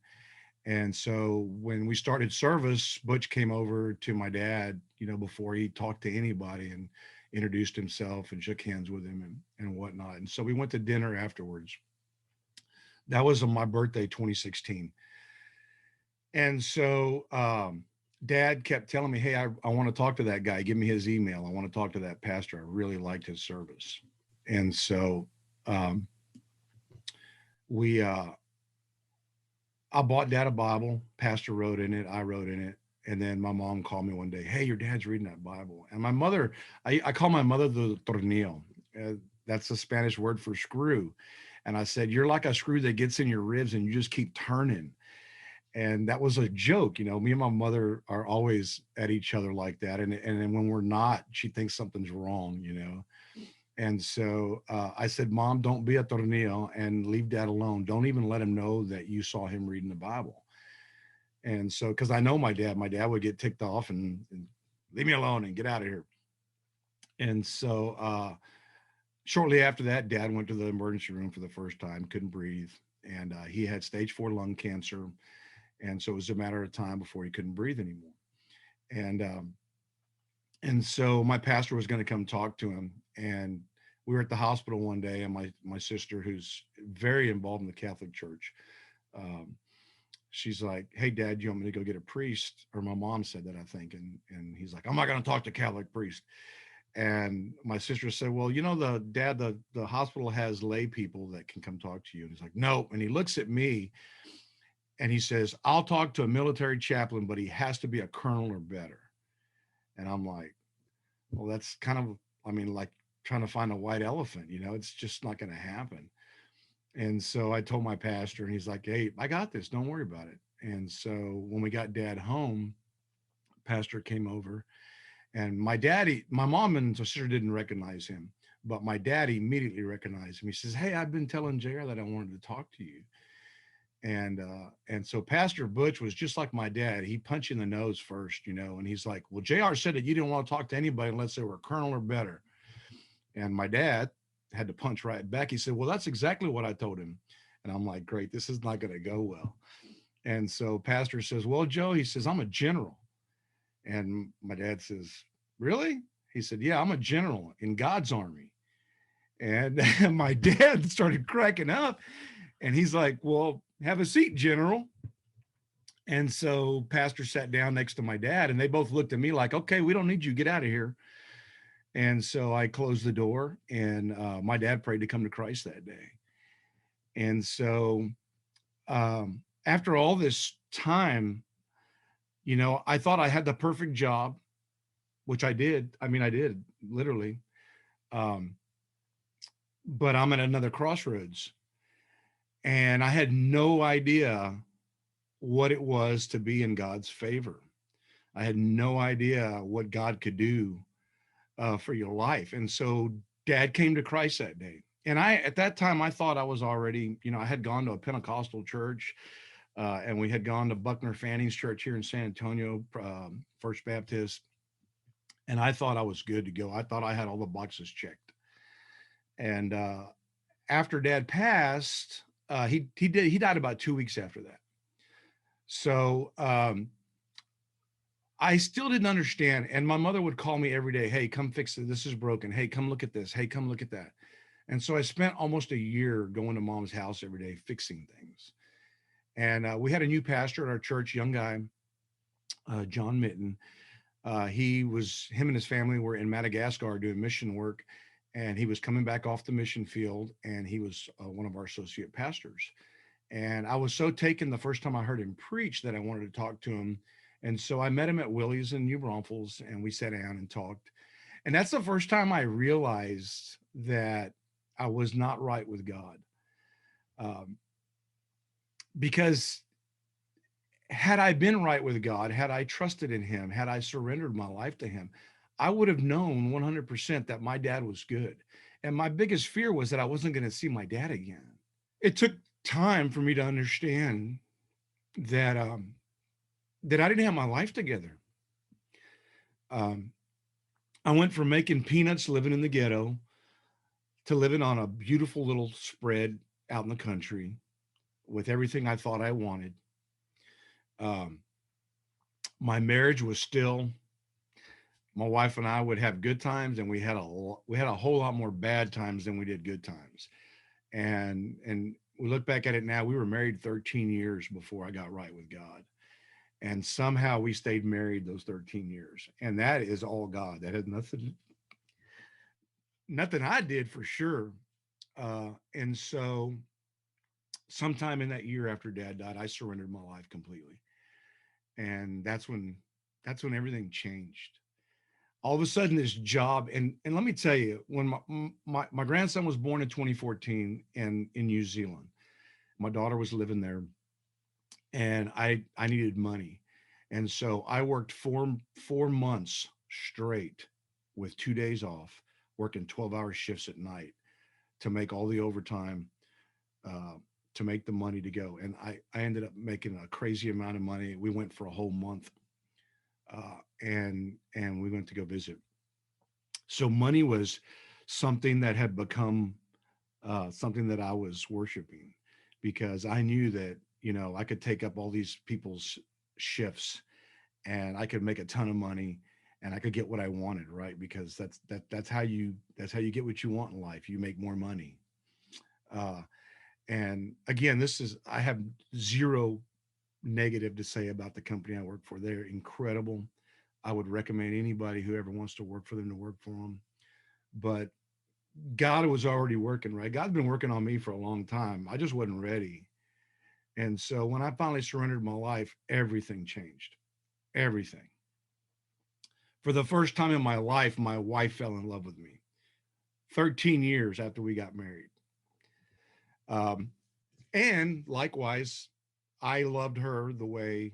And so when we started service, Butch came over to my dad, before he talked to anybody, and introduced himself and shook hands with him and whatnot. And so we went to dinner afterwards. That was on my birthday, 2016. And so dad kept telling me, hey, I want to talk to that guy. Give me his email. I want to talk to that pastor. I really liked his service. And so I bought dad a Bible. Pastor wrote in it. I wrote in it. And then my mom called me one day. Hey, your dad's reading that Bible. And my mother, I call my mother the tornillo. That's the Spanish word for screw. And I said, you're like a screw that gets in your ribs and you just keep turning. And that was a joke. Me and my mother are always at each other like that. And then when we're not, she thinks something's wrong. And so I said, Mom, don't be a tornillo and leave dad alone. Don't even let him know that you saw him reading the Bible. And so, because I know my dad would get ticked off and leave me alone and get out of here. And so shortly after that, dad went to the emergency room for the first time, couldn't breathe. And he had stage 4 lung cancer. And so it was a matter of time before he couldn't breathe anymore. And so my pastor was going to come talk to him. And we were at the hospital one day, and my sister, who's very involved in the Catholic Church, she's like, hey, Dad, you want me to go get a priest? Or my mom said that, I think. And he's like, I'm not going to talk to Catholic priest. And my sister said, well, the hospital has lay people that can come talk to you. And he's like, no. And he looks at me and he says, I'll talk to a military chaplain, but he has to be a colonel or better. And I'm like, well, that's kind of, like trying to find a white elephant, it's just not going to happen. And so I told my pastor, and he's like, hey, I got this. Don't worry about it. And so when we got dad home, pastor came over, and my mom and sister didn't recognize him, but my dad immediately recognized him. He says, hey, I've been telling JR that I wanted to talk to you. And so Pastor Butch was just like my dad. He punched you in the nose first, and he's like, well, JR said that you didn't want to talk to anybody unless they were a colonel or better. And my dad had to punch right back. He said, well, that's exactly what I told him. And I'm like, great, this is not going to go well. And so pastor says, well, Joe, he says, I'm a general. And my dad says, really? He said, yeah, I'm a general in God's army. And my dad started cracking up, and he's like, well, have a seat, General. And so pastor sat down next to my dad, and they both looked at me like, okay, we don't need you, get out of here. And so I closed the door, and my dad prayed to come to Christ that day. And so after all this time, I thought I had the perfect job, which I did. I did literally. But I'm at another crossroads, and I had no idea what it was to be in God's favor. I had no idea what God could do for your life. And so dad came to Christ that day. And at that time, I thought I was already, I had gone to a Pentecostal church, and we had gone to Buckner Fanning's church here in San Antonio, First Baptist. And I thought I was good to go. I thought I had all the boxes checked. And after dad passed, he died about 2 weeks after that. So I still didn't understand. And my mother would call me every day. Hey, come fix it. This is broken. Hey, come look at this. Hey, come look at that. And so I spent almost a year going to mom's house every day, fixing things. And we had a new pastor at our church, young guy, John Mitten. Him and his family were in Madagascar doing mission work. And he was coming back off the mission field, and he was one of our associate pastors. And I was so taken the first time I heard him preach that I wanted to talk to him. And so I met him at Willie's in New Braunfels, and we sat down and talked. And that's the first time I realized that I was not right with God. Because had I been right with God, had I trusted in him, had I surrendered my life to him, I would have known 100% that my dad was good. And my biggest fear was that I wasn't going to see my dad again. It took time for me to understand that that I didn't have my life together. I went from making peanuts living in the ghetto to living on a beautiful little spread out in the country with everything I thought I wanted. My marriage was still, my wife and I would have good times, and we had a whole lot more bad times than we did good times. And we look back at it now, we were married 13 years before I got right with God. And somehow we stayed married those 13 years. And that is all God. That had nothing I did for sure. And so sometime in that year after Dad died, I surrendered my life completely, and that's when everything changed. All of a sudden, this job, and let me tell you, when my grandson was born in 2014 in New Zealand, my daughter was living there, and I needed money, and so I worked four months straight with 2 days off, working 12-hour shifts at night to make all the overtime, uh, to make the money to go. And I ended up making a crazy amount of money. We went for a whole month, and we went to go visit. So money was something that had become something that I was worshiping, because I knew that, I could take up all these people's shifts, and I could make a ton of money, and I could get what I wanted, right? Because that's how you get what you want in life. You make more money. Uh, and again, I have zero negative to say about the company I work for. They're incredible. I would recommend anybody who ever wants to work for them to work for them. But God was already working, right? God's been working on me for a long time. I just wasn't ready. And so when I finally surrendered my life, everything changed. Everything. For the first time in my life, my wife fell in love with me 13 years after we got married. Um, and likewise, I loved her the way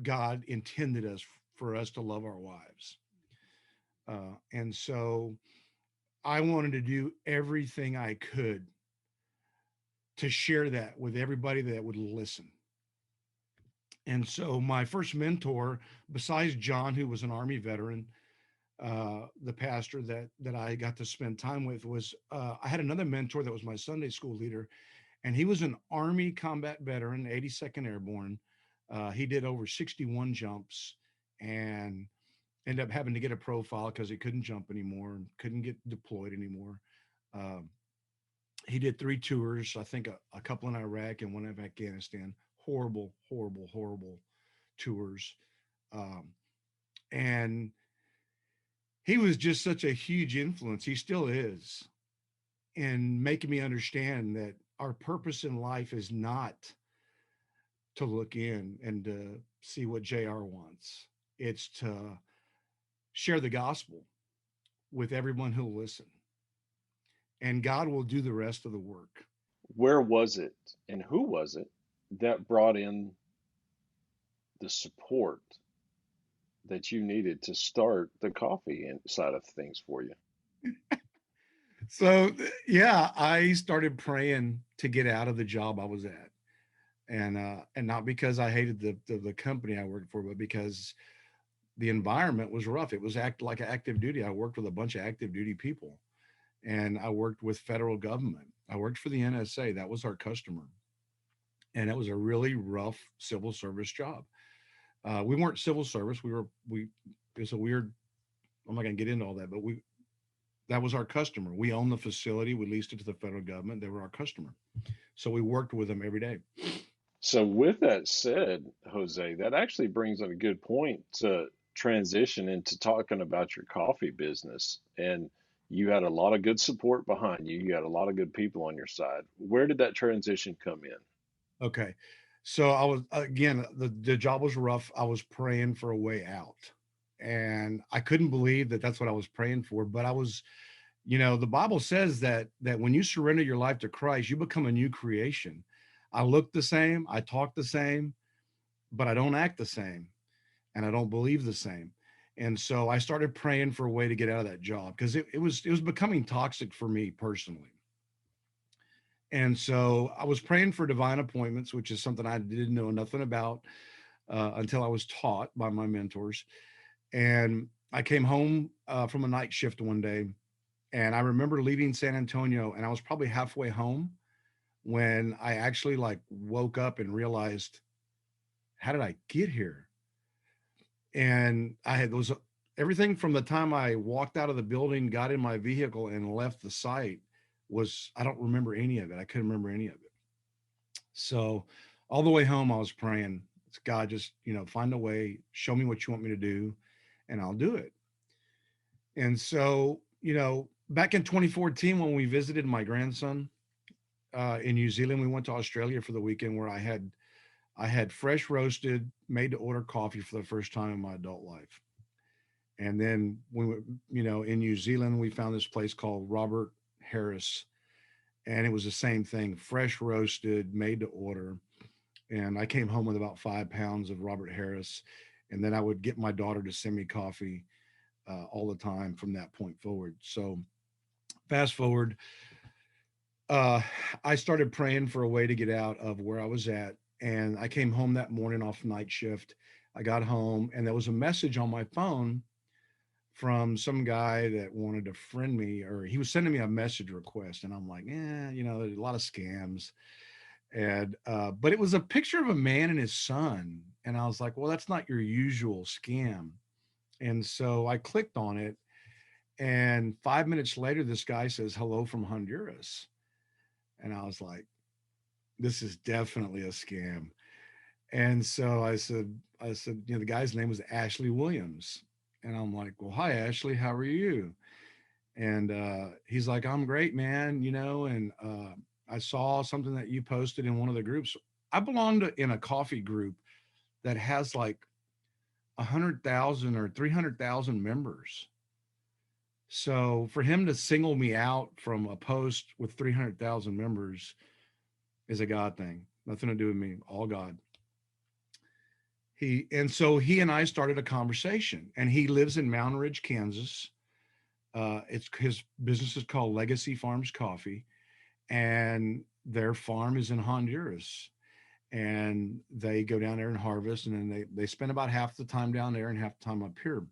God intended for us to love our wives. And so I wanted to do everything I could to share that with everybody that would listen. And so my first mentor, besides John, who was an Army veteran, the pastor that I got to spend time with, was I had another mentor that was my Sunday school leader, and he was an Army combat veteran, 82nd Airborne. He did over 61 jumps, and ended up having to get a profile because he couldn't jump anymore and couldn't get deployed anymore. Um, he did 3 tours, I think a couple in Iraq and one in Afghanistan. Horrible, horrible, horrible tours. Um, and he was just such a huge influence. He still is, in making me understand that our purpose in life is not to look in and to see what JR wants. It's to share the gospel with everyone who'll listen, and God will do the rest of the work. Where was it and who was it that brought in the support that you needed to start the coffee side of things for you? So yeah, I started praying to get out of the job I was at, and not because I hated the company I worked for, but because the environment was rough. It was like active duty. I worked with a bunch of active duty people, and I worked with federal government. I worked for the NSA. That was our customer, and it was a really rough civil service job. We weren't civil service. We. It's a weird. I'm not going to get into all that, but that was our customer. We owned the facility. We leased it to the federal government. They were our customer, so we worked with them every day. So, with that said, Jose, that actually brings up a good point to transition into talking about your coffee business. And you had a lot of good support behind you. You had a lot of good people on your side. Where did that transition come in? Okay, so I was, again, the job was rough. I was praying for a way out, and I couldn't believe that that's what I was praying for. But I was, the Bible says that when you surrender your life to Christ, you become a new creation. I look the same, I talk the same, but I don't act the same, and I don't believe the same. And so I started praying for a way to get out of that job, because it was becoming toxic for me personally. And so I was praying for divine appointments, which is something I didn't know nothing about until I was taught by my mentors. And I came home from a night shift one day, and I remember leaving San Antonio, and I was probably halfway home when I actually like woke up and realized, how did I get here? And I had those everything from the time I walked out of the building, got in my vehicle, and left the site was, I don't remember any of it. I couldn't remember any of it. So all the way home, I was praying, God, just, find a way, show me what you want me to do, and I'll do it. And so, back in 2014, when we visited my grandson, in New Zealand. We went to Australia for the weekend where I had fresh roasted, made to order coffee for the first time in my adult life. And then we were, in New Zealand, we found this place called Robert Harris, and it was the same thing, fresh roasted, made to order. And I came home with about 5 pounds of Robert Harris, and then I would get my daughter to send me coffee all the time from that point forward. So fast forward, uh, I started praying for a way to get out of where I was at. And I came home that morning off night shift. I got home and there was a message on my phone from some guy that wanted to friend me, or he was sending me a message request. And I'm like, there's a lot of scams. And, but it was a picture of a man and his son. And I was like, well, that's not your usual scam. And so I clicked on it. And 5 minutes later, this guy says, hello from Honduras. And I was like, this is definitely a scam. And so I said, the guy's name was Ashley Williams. And I'm like, well, hi, Ashley, how are you? And he's like, I'm great, man. And I saw something that you posted in one of the groups. I belong to in a coffee group that has like 100,000 or 300,000 members. So for him to single me out from a post with 300,000 members is a God thing. Nothing to do with me, all God. So he and I started a conversation, and he lives in Mountain Ridge, Kansas. It's his business is called Legacy Farms Coffee, and their farm is in Honduras. And they go down there and harvest, and then they spend about half the time down there and half the time up here.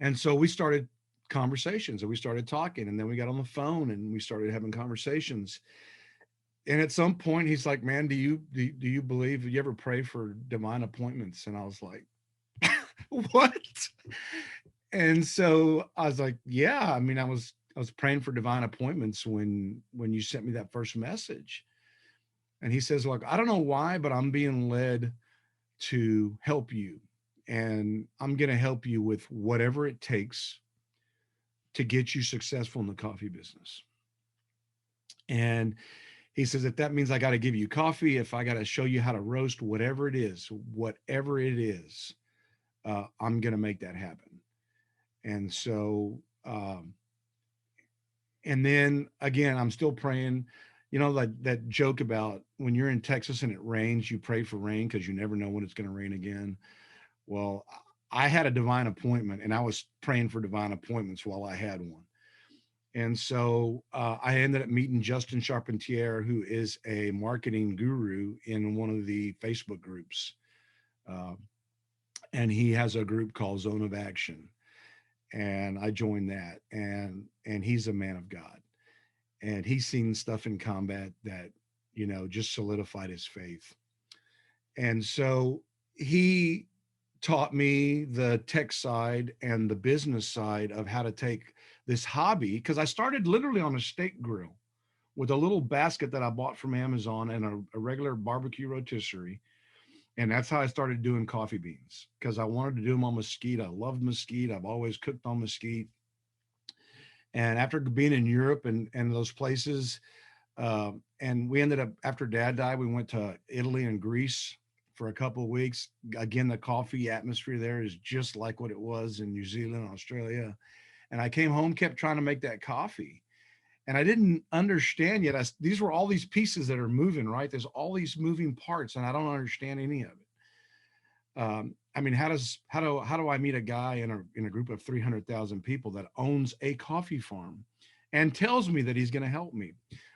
And so we started conversations, and we started talking, and then we got on the phone and we started having conversations. And at some point he's like, man, do you believe, do you ever pray for divine appointments? And I was like, what? And so I was like, yeah, I mean, I was praying for divine appointments when you sent me that first message. And he says, look, I don't know why, but I'm being led to help you. And I'm going to help you with whatever it takes to get you successful in the coffee business. And he says, if that means I got to give you coffee, if I got to show you how to roast, whatever it is, I'm going to make that happen. And so, and then again, I'm still praying, like that joke about when you're in Texas and it rains, you pray for rain because you never know when it's going to rain again. Well, I had a divine appointment, and I was praying for divine appointments while I had one. And so I ended up meeting Justin Charpentier, who is a marketing guru in one of the Facebook groups. And he has a group called Zone of Action. And I joined that. And he's a man of God. And he's seen stuff in combat that, just solidified his faith. And so he taught me the tech side and the business side of how to take this hobby, because I started literally on a steak grill with a little basket that I bought from Amazon and a regular barbecue rotisserie. And that's how I started doing coffee beans, because I wanted to do them on mesquite. I loved mesquite. I've always cooked on mesquite. And after being in Europe and those places, and we ended up, after Dad died, we went to Italy and Greece for a couple of weeks. Again, the coffee atmosphere there is just like what it was in New Zealand, Australia. And I came home, kept trying to make that coffee. And I didn't understand yet. These were all these pieces that are moving, right? There's all these moving parts, and I don't understand any of it. I mean, how do I meet a guy in a group of 300,000 people that owns a coffee farm and tells me that he's going to help me?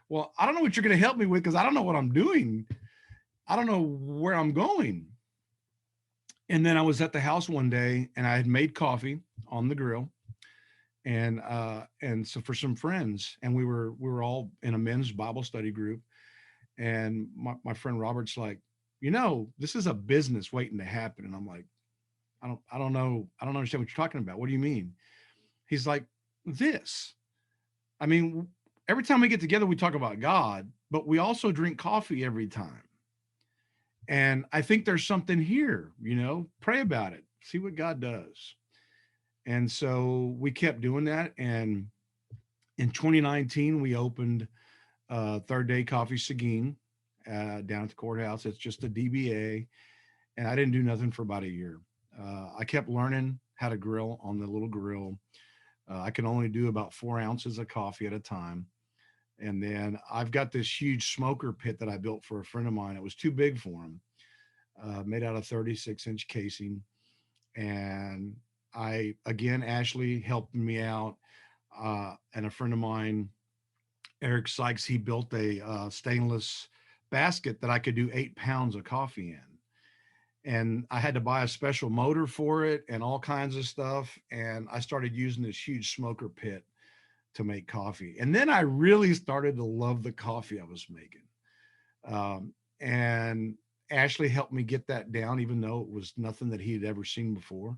Well, I don't know what you're going to help me with, because I don't know what I'm doing. I don't know where I'm going. And then I was at the house one day, and I had made coffee on the grill, and so for some friends, and we were all in a men's Bible study group, and my friend Robert's like, this is a business waiting to happen. And I'm like, I don't know. I don't understand what you're talking about. What do you mean? He's like, this. I mean, every time we get together, we talk about God, but we also drink coffee every time. And I think there's something here, pray about it, see what God does. And so we kept doing that. And in 2019, we opened Third Day Coffee Seguin down at the courthouse. It's just a DBA, and I didn't do nothing for about a year. I kept learning how to grill on the little grill. I can only do about 4 ounces of coffee at a time. And then I've got this huge smoker pit that I built for a friend of mine. It was too big for him, made out of 36-inch casing. And again, Ashley helped me out. And a friend of mine, Eric Sykes, he built a stainless basket that I could do 8 pounds of coffee in. And I had to buy a special motor for it and all kinds of stuff. And I started using this huge smoker pit to make coffee. And then I really started to love the coffee I was making. And Ashley helped me get that down, even though it was nothing that he had ever seen before.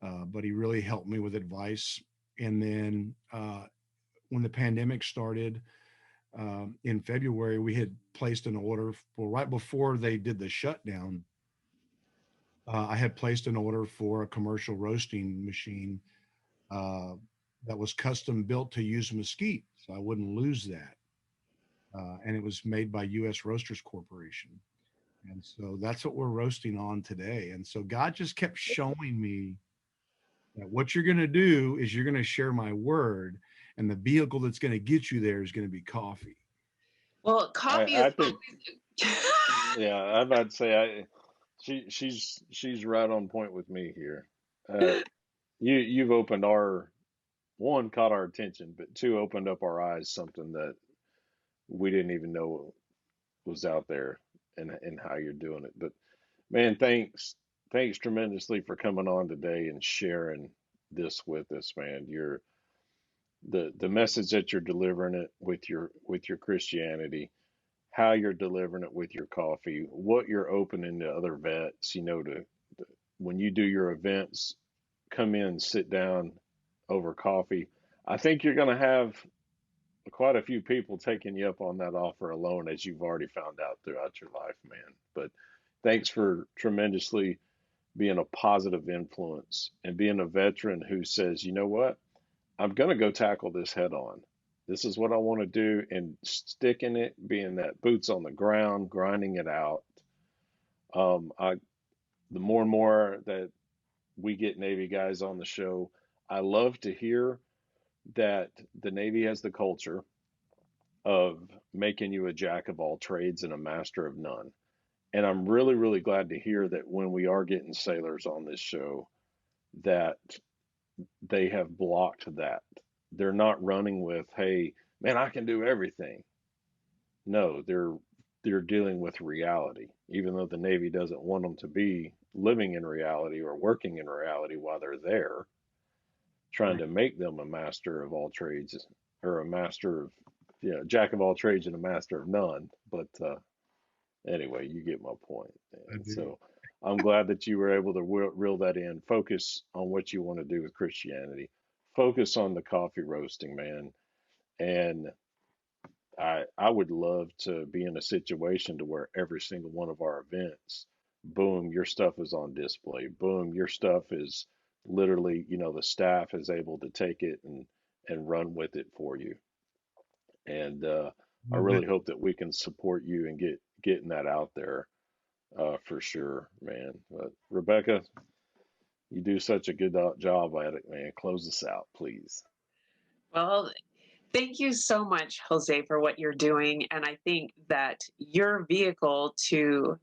But he really helped me with advice. And then when the pandemic started in February, we had placed an order for right before they did the shutdown. I had placed an order for a commercial roasting machine that was custom built to use mesquite, so I wouldn't lose that. And it was made by U.S. Roasters Corporation. And so that's what we're roasting on today. And so God just kept showing me that what you're going to do is you're going to share my word, and the vehicle that's going to get you there is going to be coffee. Well, coffee I is think, always. yeah, I'm about to say, she's right on point with me here. You've opened caught our attention, but two, opened up our eyes, something that we didn't even know was out there, and how you're doing it. But man, thanks tremendously for coming on today and sharing this with us, man. The message that you're delivering it with your Christianity, how you're delivering it with your coffee, what you're opening to other vets, to when you do your events, come in, sit down over coffee. I think you're going to have quite a few people taking you up on that offer alone, as you've already found out throughout your life, man. But thanks for tremendously being a positive influence and being a veteran who says, you know what, I'm going to go tackle this head on. This is what I want to do, and sticking it, being that boots on the ground, grinding it out. The more and more that we get Navy guys on the show, I love to hear that the Navy has the culture of making you a jack of all trades and a master of none. And I'm really, really glad to hear that when we are getting sailors on this show, that they have blocked that. They're not running with, hey, man, I can do everything. No, they're dealing with reality, even though the Navy doesn't want them to be living in reality or working in reality while they're there, trying to make them a master of all trades, or a master of, jack of all trades and a master of none. But anyway, you get my point. And so I'm glad that you were able to reel that in. Focus on what you want to do with Christianity. Focus on the coffee roasting, man. And I would love to be in a situation to where every single one of our events, boom, your stuff is on display. Boom, your stuff is literally, the staff is able to take it and run with it for you. And I really hope that we can support you and getting that out there for sure, man. But Rebecca, you do such a good job at it, man. Close us out, please. Well, thank you so much, Jose, for what you're doing. And I think that your vehicle to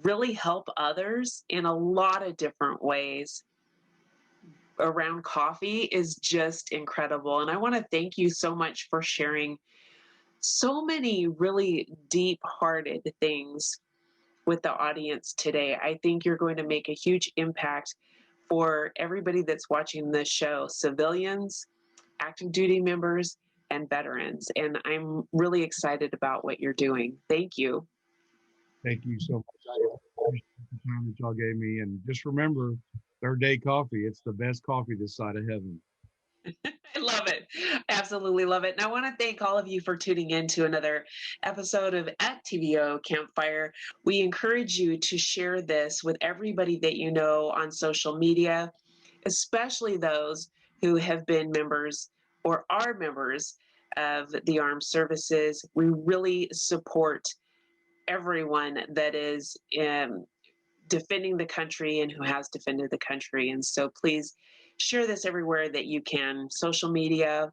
really help others in a lot of different ways around coffee is just incredible. And I want to thank you so much for sharing so many really deep-hearted things with the audience today. I think you're going to make a huge impact for everybody that's watching this show, civilians, active duty members, and veterans. And I'm really excited about what you're doing. Thank you. Thank you so much. I appreciate the time that y'all gave me. And just remember, Third Day Coffee, it's the best coffee this side of heaven. I love it. Absolutely love it. And I want to thank all of you for tuning in to another episode of At TVO Campfire. We encourage you to share this with everybody that you know on social media, especially those who have been members or are members of the armed services. We really support everyone that is defending the country and who has defended the country. And so please share this everywhere that you can, social media,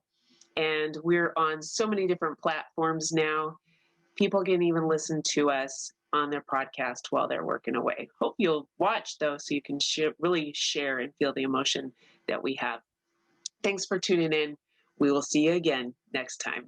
and we're on so many different platforms now. People can even listen to us on their podcast while they're working away. Hope you'll watch though, so you can really share and feel the emotion that we have. Thanks for tuning in. We will see you again next time.